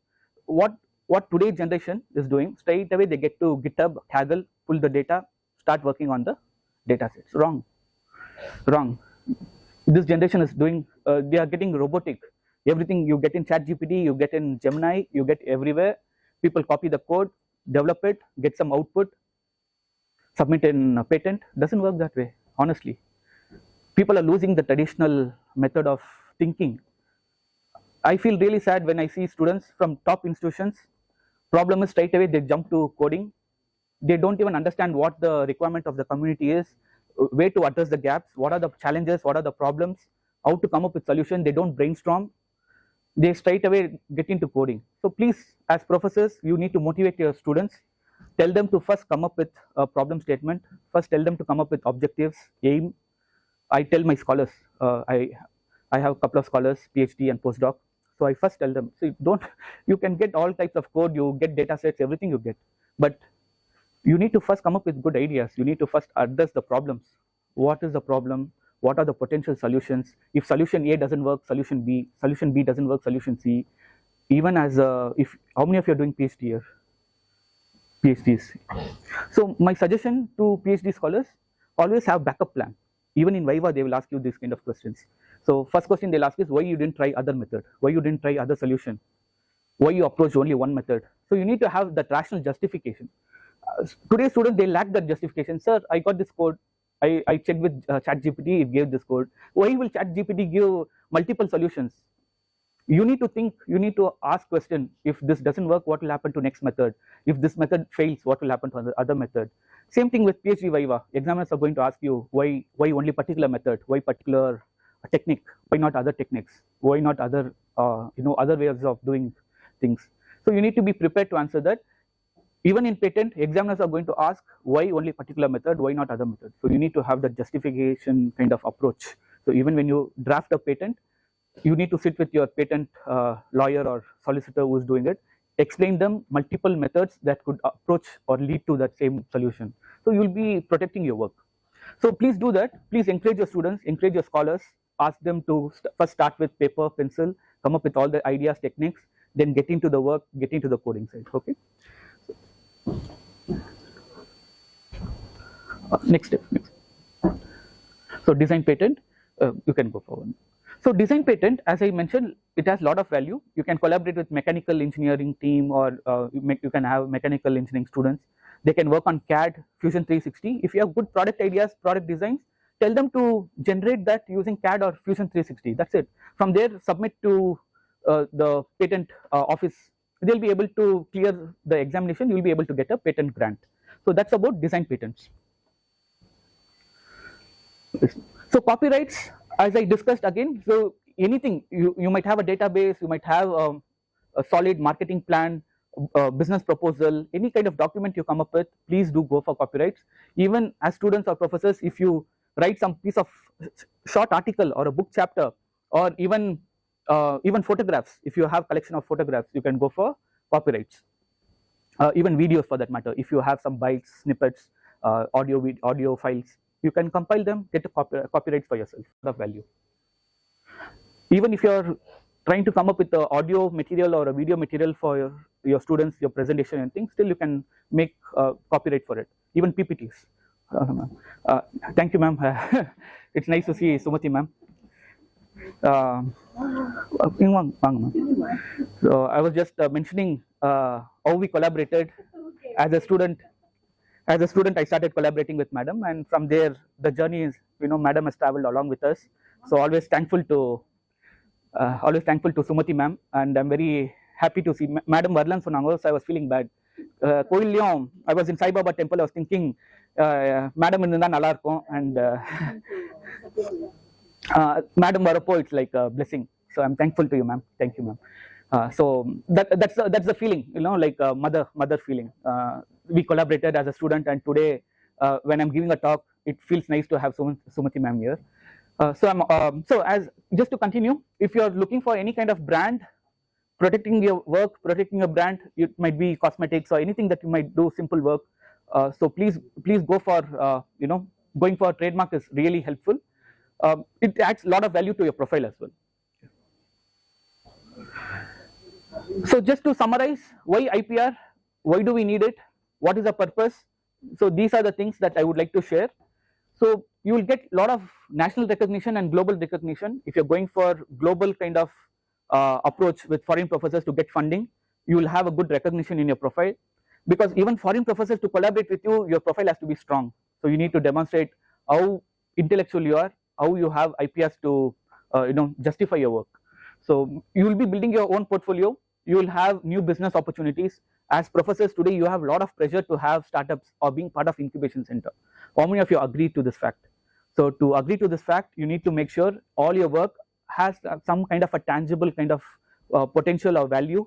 What today's generation is doing, straight away they get to GitHub, Kaggle, pull the data, start working on the data sets. Wrong. This generation is doing, they are getting robotic. Everything you get in ChatGPT, you get in Gemini, you get everywhere. People copy the code, develop it, get some output, submit in a patent. Doesn't work that way, honestly. People are losing the traditional method of thinking. I feel really sad when I see students from top institutions. Problem is straight away they jump to coding. They don't even understand what the requirement of the community is, where to address the gaps, what are the challenges, what are the problems, how to come up with solution. They don't brainstorm. They straight away get into coding. So please, as professors, you need to motivate your students. Tell them to first come up with a problem statement. First tell them to come up with objectives, aim. I tell my scholars, I have a couple of scholars, PhD and postdoc. So I first tell them, see, you can get all types of code, you get data sets, everything you get. But you need to first come up with good ideas. You need to first address the problems. What is the problem? What are the potential solutions? If solution A doesn't work, solution B doesn't work, solution C. Even as how many of you are doing PhD here? PhDs. So my suggestion to PhD scholars, always have backup plan. Even in Viva, they will ask you these kind of questions. So first question they'll ask is why you didn't try other method? Why you didn't try other solution? Why you approached only one method? So you need to have that rational justification. Today's students, they lack that justification. Sir, I got this code. I checked with ChatGPT, it gave this code. Why will ChatGPT give multiple solutions? You need to think, you need to ask question, if this doesn't work, what will happen to next method? If this method fails, what will happen to the other method? Same thing with PhD Viva. Examiners are going to ask you, why only particular method? Why particular technique? Why not other techniques? Why not other, other ways of doing things? So you need to be prepared to answer that. Even in patent, examiners are going to ask why only particular method, why not other method. So you need to have that justification kind of approach. So even when you draft a patent, you need to sit with your patent lawyer or solicitor who is doing it, explain them multiple methods that could approach or lead to that same solution. So you will be protecting your work. So please do that. Please encourage your students, encourage your scholars, ask them to first start with paper, pencil, come up with all the ideas, techniques, then get into the work, get into the coding side. Okay. Next step. So design patent, you can go forward. So design patent, as I mentioned, it has a lot of value. You can collaborate with mechanical engineering team, or you can have mechanical engineering students. They can work on CAD, Fusion 360. If you have good product ideas, product designs, tell them to generate that using CAD or Fusion 360. That's it. From there, submit to the patent office. They'll be able to clear the examination. You'll be able to get a patent grant. So that's about design patents. So copyrights, as I discussed again, so anything, you might have a database, you might have a solid marketing plan, business proposal, any kind of document you come up with, please do go for copyrights. Even as students or professors, if you write some piece of short article or a book chapter, or even photographs, if you have collection of photographs, you can go for copyrights. Even videos for that matter, if you have some bytes, snippets, audio files, you can compile them, get a copyright for yourself of value. Even if you're trying to come up with the audio material or a video material for your students, your presentation and things, still you can make copyright for it. Even PPTs. Thank you, ma'am. It's nice to see Sumati, ma'am. So I was just mentioning how we collaborated as a student. As a student, I started collaborating with Madam, and from there, the journey is, Madam has traveled along with us. So always thankful to Sumati ma'am, and I'm very happy to see Madam Varlan Sonango. So I was feeling bad. I was in Sai Baba temple. I was thinking, Madam irundha nalla irukum, and Madam Varapo, it's like a blessing. So I'm thankful to you, ma'am. Thank you, ma'am. So that's the feeling, like mother feeling. We collaborated as a student, and today when I'm giving a talk, it feels nice to have Sumati ma'am here. So as just to continue, if you're looking for any kind of brand, protecting your work, protecting your brand, it might be cosmetics or anything that you might do simple work. So please go for going for a trademark is really helpful. It adds a lot of value to your profile as well. So just to summarize, why IPR? Why do we need it? What is the purpose? So these are the things that I would like to share. So you will get a lot of national recognition and global recognition. If you're going for global kind of approach with foreign professors to get funding, you will have a good recognition in your profile, because even foreign professors to collaborate with you, your profile has to be strong. So you need to demonstrate how intellectual you are, how you have IPRs to justify your work. So you will be building your own portfolio. You will have new business opportunities. As professors today, you have a lot of pressure to have startups or being part of incubation center. How many of you agree to this fact? So to agree to this fact, you need to make sure all your work has some kind of a tangible kind of potential or value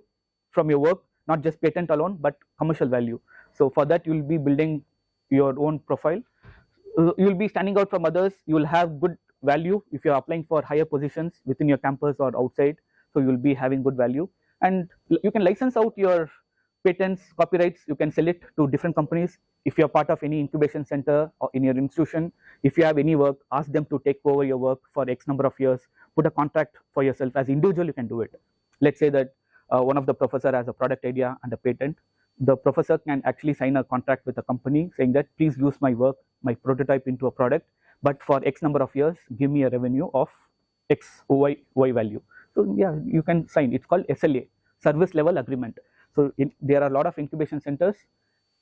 from your work, not just patent alone, but commercial value. So for that, you will be building your own profile. You will be standing out from others. You will have good value if you are applying for higher positions within your campus or outside. So you will be having good value, and you can license out your patents, copyrights. You can sell it to different companies. If you are part of any incubation center or in your institution, if you have any work, ask them to take over your work for X number of years. Put a contract for yourself. As individual, you can do it. Let's say that one of the professor has a product idea and a patent. The professor can actually sign a contract with a company saying that please use my work, my prototype into a product, but for X number of years, give me a revenue of X, Y value. So yeah, you can sign. It's called SLA, service level agreement. So there are a lot of incubation centers.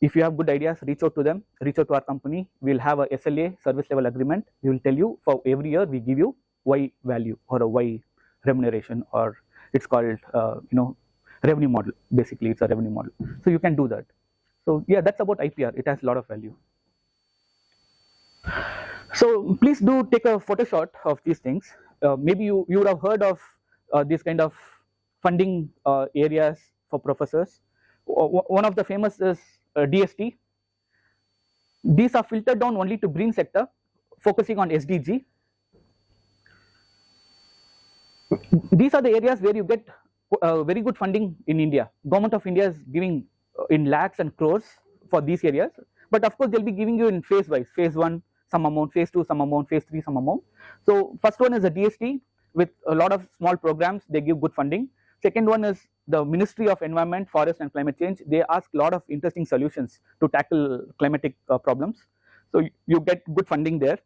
If you have good ideas, reach out to them, reach out to our company. We'll have a SLA, service level agreement. We will tell you for every year we give you Y value or a Y remuneration, or it's called revenue model. Basically, it's a revenue model. So you can do that. So yeah, that's about IPR. It has a lot of value. So please do take a photo shot of these things. Maybe you would have heard of this kind of funding areas for professors. One of the famous is DST. These are filtered down only to green sector, focusing on SDG. These are the areas where you get very good funding in India. Government of India is giving in lakhs and crores for these areas, but of course they'll be giving you in phase wise. Phase 1 some amount, phase 2 some amount, phase 3 some amount. So first one is a DST with a lot of small programs, they give good funding. Second one is the Ministry of Environment, Forest and Climate Change. They ask a lot of interesting solutions to tackle climatic problems. So you get good funding there.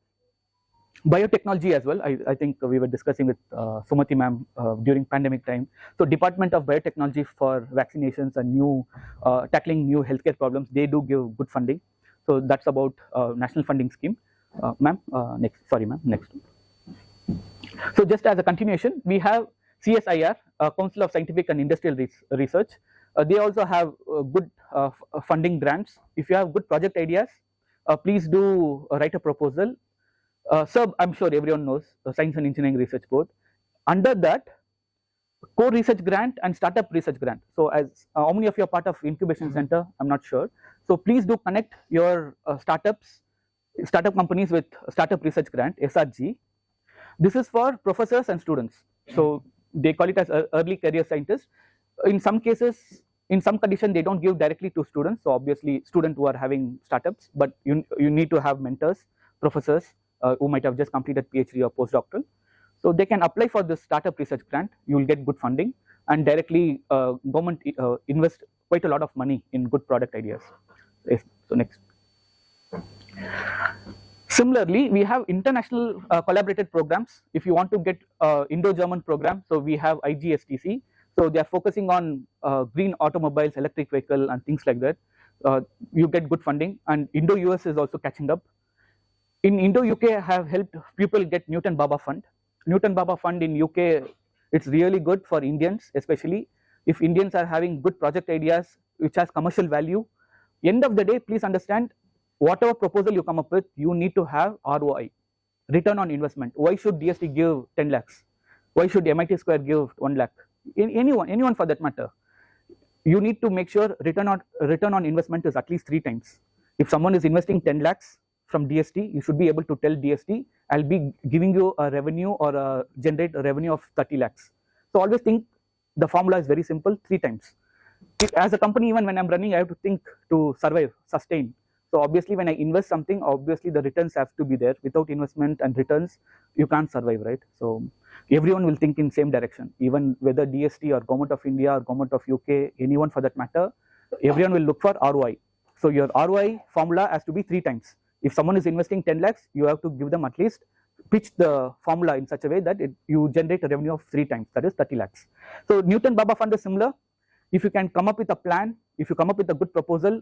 Biotechnology as well, I think we were discussing with Sumati ma'am during pandemic time. So Department of Biotechnology for vaccinations and new tackling new healthcare problems, they do give good funding. So that's about national funding scheme. Ma'am, next, sorry ma'am, next. So just as a continuation, we have CSIR, Council of Scientific and Industrial Research. They also have good funding grants. If you have good project ideas, please do write a proposal. So I'm sure everyone knows the Science and Engineering Research Board. Under that, core research grant and startup research grant. So as how many of you are part of incubation center? I'm not sure. So please do connect your startup companies with startup research grant, SRG. This is for professors and students. So they call it as early career scientists. In some cases, in some condition, they don't give directly to students. So obviously students who are having startups, but you need to have mentors, professors who might have just completed PhD or postdoctoral. So they can apply for this startup research grant. You will get good funding, and directly government invest quite a lot of money in good product ideas. Yes. So next. Similarly, we have international collaborated programs. If you want to get Indo-German program, so we have IGSTC. So they are focusing on green automobiles, electric vehicle, and things like that. You get good funding, and Indo-US is also catching up. In Indo-UK, have helped people get Newton Baba Fund. Newton Baba Fund in UK, it's really good for Indians, especially if Indians are having good project ideas which has commercial value. End of the day, please understand, whatever proposal you come up with, you need to have ROI, return on investment. Why should DST give 10 lakhs? Why should MIT Square give 1 lakh? Anyone for that matter. You need to make sure return on investment is at least 3 times. If someone is investing 10 lakhs from DST, you should be able to tell DST, I'll be giving you a revenue or generate a revenue of 30 lakhs. So always think the formula is very simple, 3 times. As a company, even when I'm running, I have to think to survive, sustain. So obviously when I invest something, obviously the returns have to be there. Without investment and returns, you can't survive, right? So everyone will think in same direction, even whether DST or Government of India or Government of UK, anyone for that matter, everyone will look for ROI. So your ROI formula has to be 3 times. If someone is investing 10 lakhs, you have to give them at least, pitch the formula in such a way that you generate a revenue of 3 times, that is 30 lakhs. So Newton Baba Fund is similar. If you can come up with a plan, if you come up with a good proposal,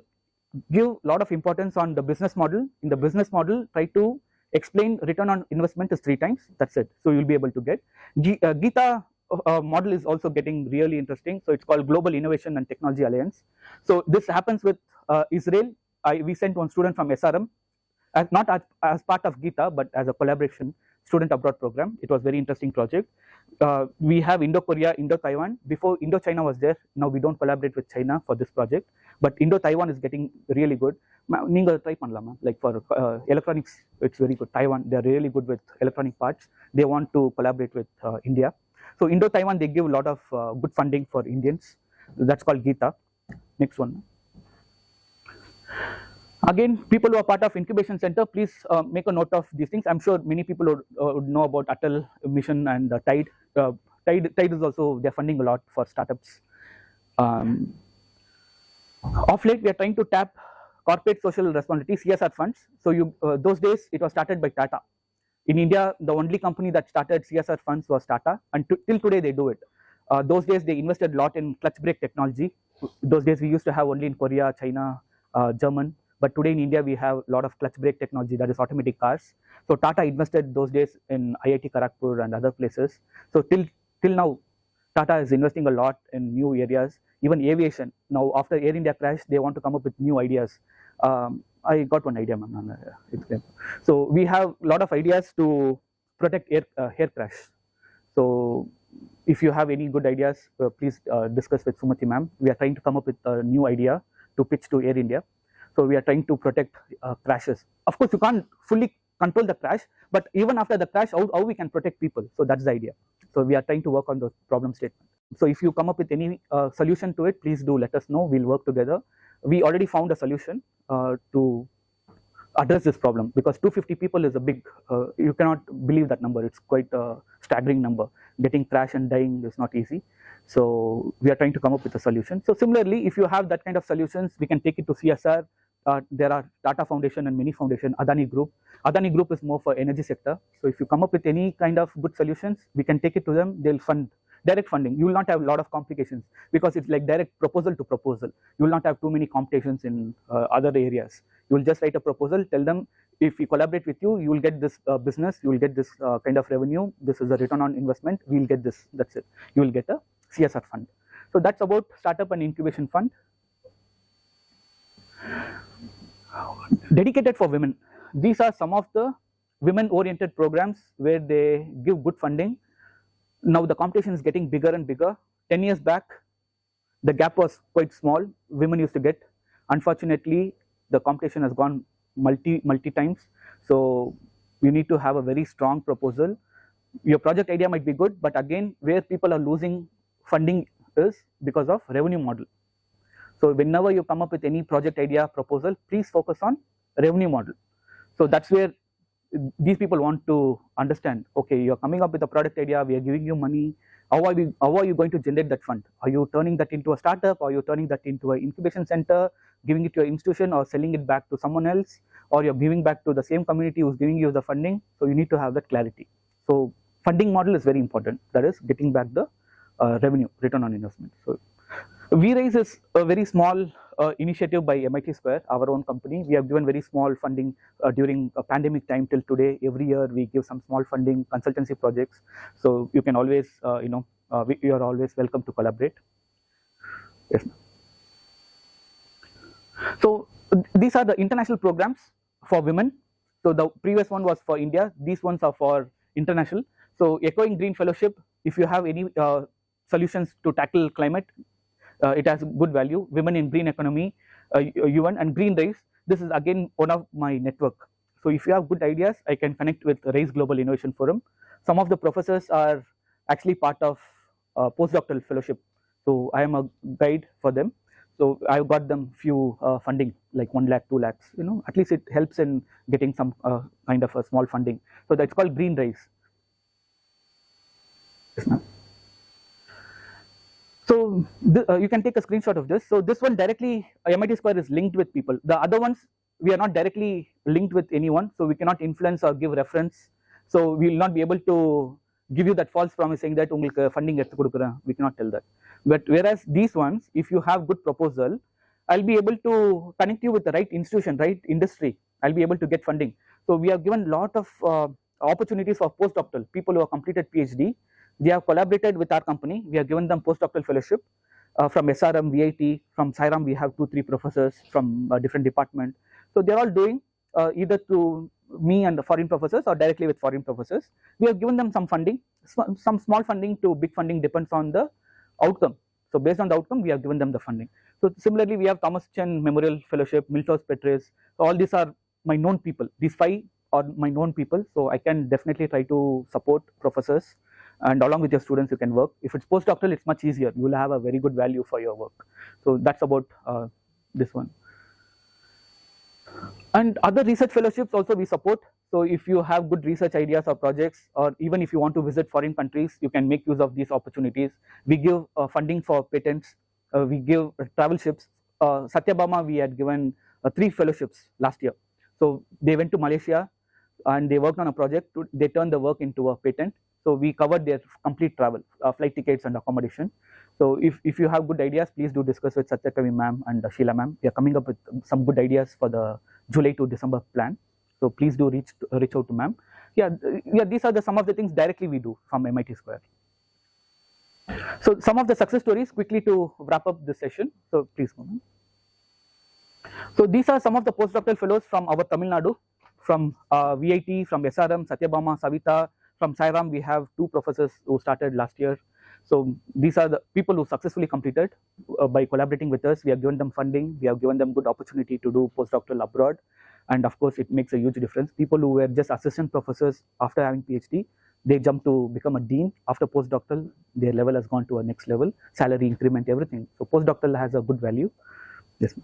give a lot of importance on the business model. In the business model, try to explain return on investment is 3 times, that's it. So you'll be able to get. Gita model is also getting really interesting. So it's called Global Innovation and Technology Alliance. So this happens with Israel. We sent one student from SRM, not as part of Gita, but as a collaboration student abroad program. It was very interesting project. We have Indo-Korea, Indo-Taiwan. Before Indo-China was there, now we don't collaborate with China for this project, but Indo-Taiwan is getting really good. Like for electronics, it's very good. Taiwan, they're really good with electronic parts. They want to collaborate with India. So Indo-Taiwan, they give a lot of good funding for Indians. That's called Gita. Next one. Again, people who are part of incubation center, please make a note of these things. I'm sure many people would know about Atal mission and Tide. Tide is also, they're funding a lot for startups. Of late, we are trying to tap corporate social responsibility, CSR funds. So those days, it was started by Tata. In India, the only company that started CSR funds was Tata, and till today they do it. Those days, they invested a lot in clutch brake technology. Those days, we used to have only in Korea, China, German. But today in India, we have a lot of clutch brake technology, that is automatic cars. So Tata invested those days in IIT Kharagpur and other places. So till now, Tata is investing a lot in new areas, even aviation. Now after Air India crash, they want to come up with new ideas. I got one idea, ma'am. So we have a lot of ideas to protect air crash. So if you have any good ideas, please discuss with Sumati ma'am. We are trying to come up with a new idea to pitch to Air India. So we are trying to protect crashes. Of course, you can't fully control the crash, but even after the crash, how we can protect people. So that's the idea. So we are trying to work on those problem statement. So if you come up with any solution to it, please do let us know. We'll work together. We already found a solution to address this problem, because 250 people is a big, you cannot believe that number. It's quite a staggering number. Getting crash and dying is not easy. So we are trying to come up with a solution. So similarly, if you have that kind of solutions, we can take it to CSR. There are Tata Foundation and many foundation, Adani Group. Adani Group is more for energy sector. So if you come up with any kind of good solutions, we can take it to them. They'll fund direct funding. You will not have a lot of complications, because it's like direct proposal to proposal. You will not have too many competitions in other areas. You will just write a proposal, tell them, if we collaborate with you, you will get this business, you will get this kind of revenue, this is a return on investment, we will get this, that's it. You will get a CSR fund. So that's about startup and incubation fund. Dedicated for women. These are some of the women-oriented programs where they give good funding. Now the competition is getting bigger and bigger. 10 years back, the gap was quite small. Women used to get. Unfortunately, the competition has gone multi times. So you need to have a very strong proposal. Your project idea might be good, but again, where people are losing funding is because of revenue model. So whenever you come up with any project idea proposal, please focus on revenue model. So that's where these people want to understand, okay, you're coming up with a product idea, we are giving you money, how are you going to generate that fund? Are you turning that into a startup? Are you turning that into an incubation center, giving it to your institution, or selling it back to someone else, or you're giving back to the same community who's giving you the funding? So you need to have that clarity. So funding model is very important, that is getting back the revenue, return on investment. So V-Rise is a very small initiative by MIT Square, our own company. We have given very small funding during a pandemic time till today. Every year we give some small funding, consultancy projects. So you can always, you are always welcome to collaborate. Yes. So these are the international programs for women. So the previous one was for India. These ones are for international. So Echoing Green Fellowship, if you have any solutions to tackle climate, it has good value. Women in Green Economy, UN, and Green Rise. This is again one of my network. So if you have good ideas, I can connect with Rise Global Innovation Forum. Some of the professors are actually part of postdoctoral fellowship. So I am a guide for them. So I've got them few funding, like 1 lakh, 2 lakhs. At least it helps in getting some kind of a small funding. So that's called Green Rise. Yes, ma'am. So you can take a screenshot of this. So this one directly, MIT Square is linked with people. The other ones, we are not directly linked with anyone. So we cannot influence or give reference. So we will not be able to give you that false promise saying that funding, we cannot tell that. But whereas these ones, if you have good proposal, I'll be able to connect you with the right institution, right industry. I'll be able to get funding. So we have given a lot of opportunities for postdoctoral, people who have completed PhD. They have collaborated with our company. We have given them postdoctoral fellowship from SRM, VIT, from Sairam. We have 2-3 professors from different departments. So they're all doing either through me and the foreign professors or directly with foreign professors. We have given them some funding, some small funding to big funding depends on the outcome. So based on the outcome, we have given them the funding. So similarly, we have Thomas Chen Memorial Fellowship, Miltos Petres. So all these are my known people. These 5 are my known people. So I can definitely try to support professors. And along with your students, you can work. If it's postdoctoral, it's much easier. You will have a very good value for your work. So that's about this one. And other research fellowships also we support. So if you have good research ideas or projects, or even if you want to visit foreign countries, you can make use of these opportunities. We give funding for patents. We give travel ships. Satyabama, we had given 3 fellowships last year. So they went to Malaysia and they worked on a project. They turned the work into a patent. So we covered their complete travel, flight tickets and accommodation. So if you have good ideas, please do discuss with Satyakavi ma'am and Sheila ma'am. We are coming up with some good ideas for the July to December plan. So please do reach out to ma'am. Yeah, these are some of the things directly we do from MIT Square. So some of the success stories quickly to wrap up this session. So please go on. So these are some of the postdoctoral fellows from our Tamil Nadu, from VIT, from SRM, Satyabama, Savita. From Sairam, we have 2 professors who started last year. So these are the people who successfully completed by collaborating with us. We have given them funding, we have given them good opportunity to do postdoctoral abroad, and of course it makes a huge difference. People who were just assistant professors after having PhD, they jump to become a dean after postdoctoral. Their level has gone to a next level, salary increment, everything. So postdoctoral has a good value. Yes.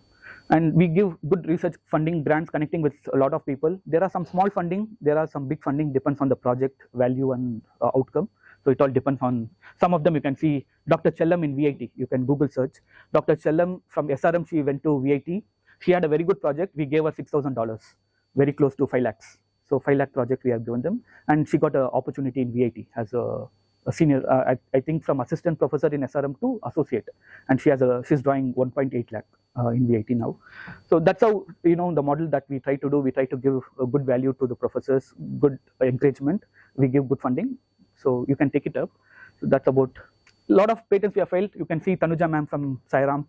And we give good research funding grants connecting with a lot of people. There are some small funding, there are some big funding, depends on the project value and outcome. So it all depends on, some of them you can see Dr. Chellam in VIT, you can Google search. Dr. Chellam from SRM, she went to VIT. She had a very good project, we gave her $6,000, very close to 5 lakhs. So 5 lakh project we have given them, and she got an opportunity in VIT as a senior, I think from assistant professor in SRM to associate, and she's drawing 1.8 lakh in VIT now. So that's how, the model that we try to do. We try to give a good value to the professors, good encouragement. We give good funding, so you can take it up. So that's about a lot of patents we have filed. You can see Tanuja ma'am from Sairam,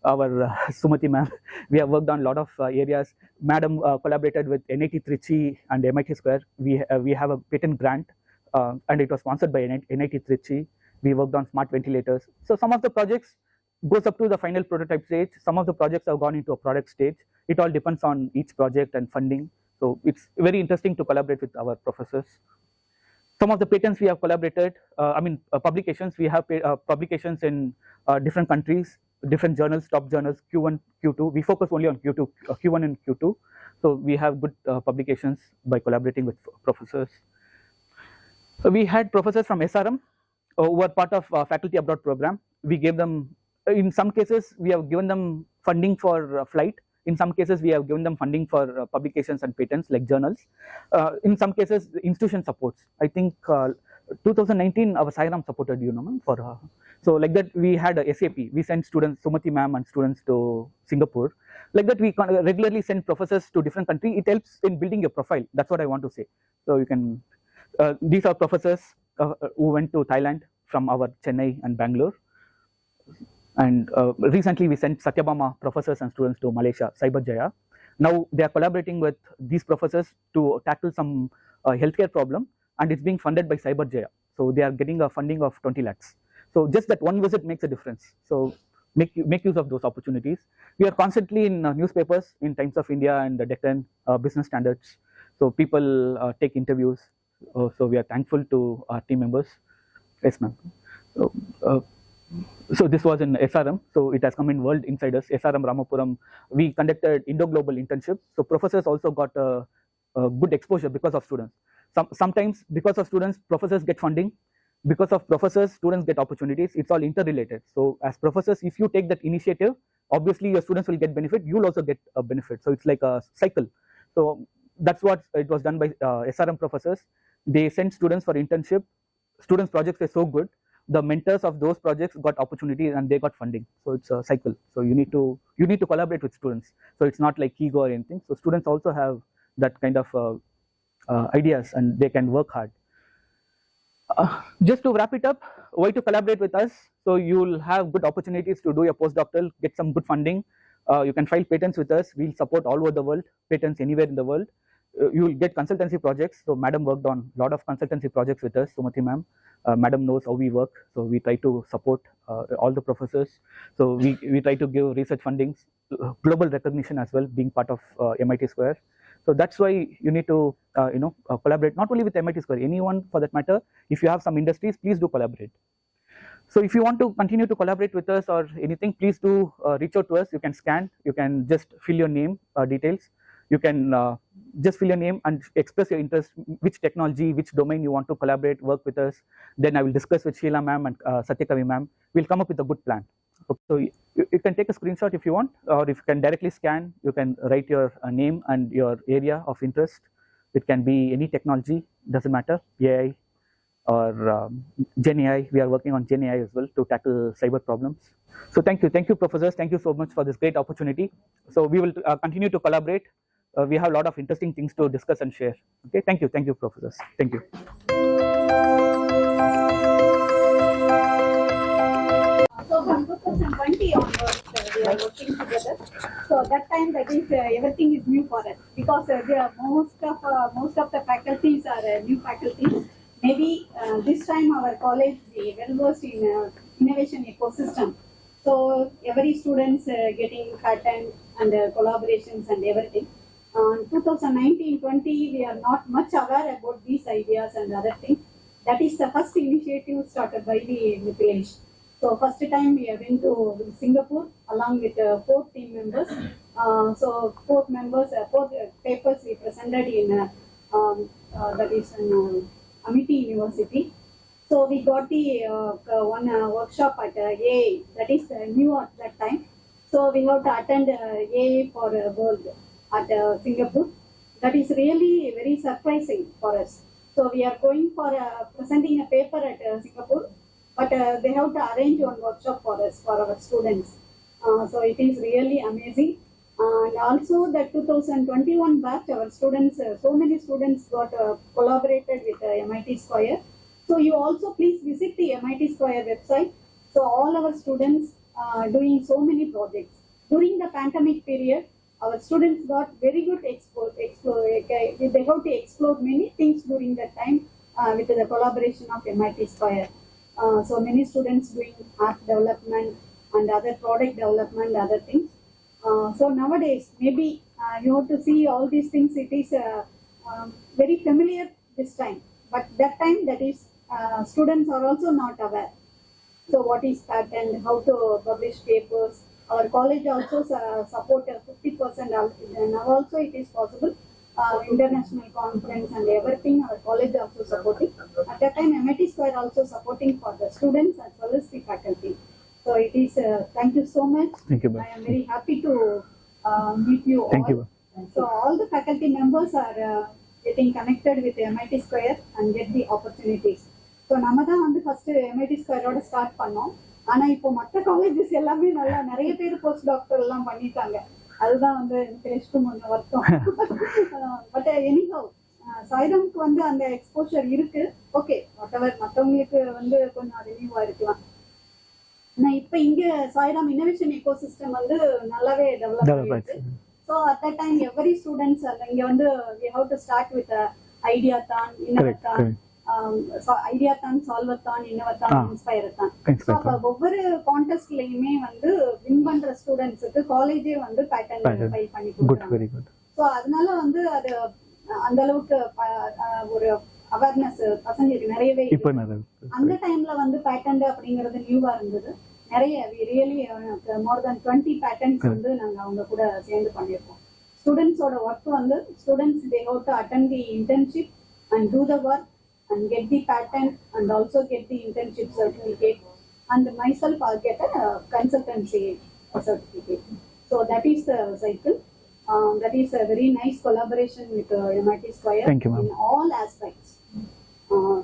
our Sumati ma'am. We have worked on a lot of areas. Madam collaborated with NIT Trichy and MIT Square. We have a patent grant, and it was sponsored by NIT Trichy. We worked on smart ventilators. So some of the projects goes up to the final prototype stage. Some of the projects have gone into a product stage. It all depends on each project and funding. So it's very interesting to collaborate with our professors. Some of the patents we have collaborated, publications, we have publications in different countries, different journals, top journals, Q1, Q2. We focus only on Q1 and Q2. So we have good publications by collaborating with professors. We had professors from SRM who were part of faculty abroad program. We gave them, in some cases, we have given them funding for flight. In some cases, we have given them funding for publications and patents like journals. In some cases, the institution supports. I think 2019, our Sairam supported, for so like that we had a SAP. We sent students, Sumati ma'am and students to Singapore. Like that we regularly send professors to different countries. It helps in building your profile. That's what I want to say. So you can, these are professors who went to Thailand from our Chennai and Bangalore. And recently we sent Satyabama professors and students to Malaysia, Cyberjaya. Now they are collaborating with these professors to tackle some healthcare problem, and it's being funded by Cyberjaya. So they are getting a funding of 20 lakhs. So just that one visit makes a difference. So make use of those opportunities. We are constantly in newspapers, in Times of India and the Deccan, Business Standards. So people take interviews. So we are thankful to our team members. Yes, ma'am. So this was in SRM, so it has come in World Insiders, SRM Ramapuram. We conducted Indo-Global internship, so professors also got a good exposure because of students. Sometimes because of students, professors get funding. Because of professors, students get opportunities. It's all interrelated. So as professors, if you take that initiative, obviously your students will get benefit, you'll also get a benefit. So it's like a cycle. So that's what it was done by SRM professors. They sent students for internship. Students' projects were so good. The mentors of those projects got opportunities and they got funding. So it's a cycle. So you need to collaborate with students. So it's not like ego or anything. So students also have that kind of ideas and they can work hard. Just to wrap it up, why to collaborate with us? So you'll have good opportunities to do your postdoctoral, get some good funding. You can file patents with us. We'll support all over the world, patents anywhere in the world. You will get consultancy projects. So madam worked on a lot of consultancy projects with us, Sumati ma'am. Madam knows how we work, so we try to support all the professors. So we try to give research fundings, global recognition as well, being part of MIT Square. So that's why you need to collaborate, not only with MIT Square, anyone for that matter. If you have some industries, please do collaborate. So if you want to continue to collaborate with us or anything, please do reach out to us. You can scan, you can just fill your name details. You can just fill your name and express your interest, which technology, which domain you want to collaborate, work with us. Then I will discuss with Sheila ma'am and Satyakavi ma'am. We'll come up with a good plan. Okay. So you can take a screenshot if you want, or if you can directly scan, you can write your name and your area of interest. It can be any technology, doesn't matter, AI or Gen AI. We are working on Gen AI as well to tackle cyber problems. So thank you professors. Thank you so much for this great opportunity. So we will continue to collaborate. We have a lot of interesting things to discuss and share. Okay, thank you professors. Thank you. So from 2020 onwards, we are working together. So at that time, that is everything is new for us because most of the faculties are new faculties. maybe this time our college is well versed in innovation ecosystem. So every students getting patent and collaborations and everything. 2019-20 we are not much aware about these ideas and other things. That is the first initiative started by the Mithileysh. So first time we went to Singapore along with 4 team members. So 4 members, 4 papers we presented in that is in Amity University. So we got the one workshop at AA, that is new at that time. So we have to attend AA for World at Singapore. That is really very surprising for us. So we are going for presenting a paper at Singapore, but they have to arrange one workshop for us, for our students. So it is really amazing. And also the 2021 batch, our students, so many students got collaborated with MIT Square. So you also please visit the MIT Square website. So all our students doing so many projects. During the pandemic period, our students got very good explore. They have to explore many things during that time with the collaboration of MIT Square. So many students doing app development and other product development, other things. So nowadays, maybe you have to see all these things. It is very familiar this time, but that time, that is, students are also not aware. So what is patent, how to publish papers. Our college also support 50%. Now also it is possible. International conference and everything, our college also supporting. At that time, MIT Square also supporting for the students as well as the faculty. So it is, thank you so much. Thank you, I am very happy to meet you all. Thank you. So all the faculty members are getting connected with MIT Square and get the opportunities. So நம்ம தான் வந்து first MIT ஸ்கொயரோட start பண்ணோம். ஆனா இப்போ மற்ற colleges எல்லாமே நல்லா நிறைய பேர் போஸ்ட் டாக்டர் எல்லாம் பண்ணிட்டாங்க. அதுதான் வந்து எனக்கு கொஞ்சம் வருத்தம். பட் எனிஹவ் சைரம்க்கு வந்து அந்த எக்ஸ்போஷர் இருக்கு. ஓகே, வாட்எவர் மற்றவங்களுக்கு வந்து கொஞ்சம் அது நியூவா இருக்கலாம். ஆனா இப்ப இங்க சாய்ராம் இன்னோவேஷன் எக்கோசிஸ்டம் வந்து நல்லாவே டெவலப் ஆயிருக்கு. So at that time every students இங்க வந்து we have to start with idea தான், இன்னோவேத்தான், ஐடியா தான், சால்வர் தான், இன்னோவேத்தான், இன்ஸ்பயர் தான். ஸோ அப்ப ஒவ்வொரு கான்டெஸ்ட்லயுமே வந்து வின் பண்ற ஸ்டூடெண்ட்ஸுக்கு காலேஜே வந்து பேட்டர்ன் ஃபைல் பண்ணி கொடுக்குறாங்க. ஸோ அதனால வந்து அது அந்த அளவுக்கு ஒரு அவேர்னஸ் பசங்களுக்கு நிறையவே. அந்த டைம்ல வந்து பேட்டன்ட் அப்படிங்கிறது நியூவா இருந்தது. நிறைய ரியலி மோர் தென் 20 பேட்டன்ட்ஸ் வந்து நாங்க அவங்க கூட சேர்ந்து பண்ணியிருக்கோம். ஸ்டூடெண்ட்ஸோட ஒர்க் வந்து students they have to attend the internship and do the work and get the patent and also get the internship certificate, and myself I'll get a consultancy certificate. So that is the cycle. That is a very nice collaboration with MIT Square. Thank you, ma'am. In all aspects.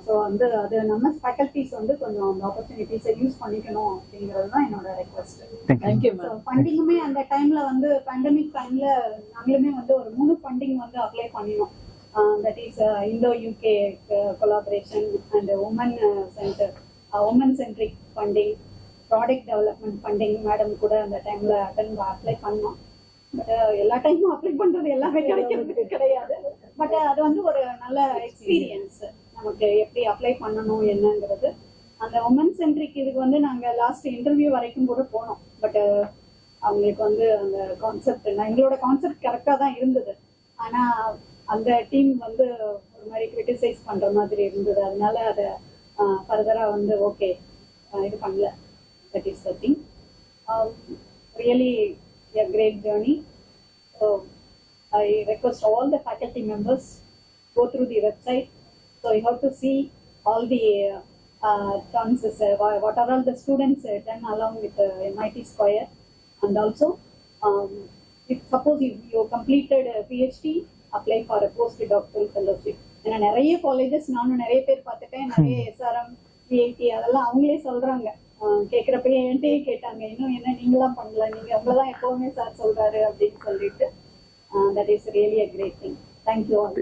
So the நம்ம faculties வந்து கொஞ்சம் அந்த opportunities use பண்ணிக்கணும் அப்படிங்கிறது தான் என்னோட request. Thank you, ma'am. ஃபண்டிங்குமே அந்த டைம்ல வந்து பேண்டமிக் டைம்ல நாங்களுமே வந்து ஒரு 3 ஃபண்டிங் வந்து அப்ளை பண்ணினோம். That is Indo-UK collaboration and women-centric funding, product development funding. Madam கூட அந்த டைம்ல அப்ளை பண்ணோம். பட் எல்லா டைமும் அப்ளை பண்றது எல்லாமே கிடைக்கிறது கிடையாது. பட் அது வந்து ஒரு நல்ல எக்ஸ்பீரியன்ஸ், நமக்கு எப்படி அப்ளை பண்ணணும் என்னங்கிறது. அந்த உமன் சென்ட்ரிக் இதுக்கு வந்து நாங்க லாஸ்ட் இன்டர்வியூ வரைக்கும் கூட போனோம். பட் அவங்களுக்கு வந்து அந்த கான்செப்ட், எங்களோட கான்செப்ட் கரெக்டா தான் இருந்தது. ஆனா அந்த டீம் வந்து ஒரு மாதிரி கிரிட்டிசைஸ் பண்ற மாதிரி இருந்தது. அதனால அதை ஃபர்தரா வந்து ஓகே இது பண்ணல. That is the thing. Really a great journey. So I request all the faculty members go through the website. So you have to see all the chances, what are all the students done along with MIT Square. And also if suppose you completed a PhD, apply for a postdoctoral fellowship. ஏன்னா நிறைய colleges நானும் நிறைய பேர் பார்த்துட்டேன். நிறைய SRM, IIT அதெல்லாம் அவங்களே சொல்றாங்க. கேட்குறப்ப என்கிட்டயே கேட்டாங்க, இன்னும் என்ன நீங்களாம் பண்ணல, நீங்க உங்களதான் எப்பவுமே சார் சொல்றாரு அப்படின்னு சொல்லிட்டு. That is really a great thing. Thank you all.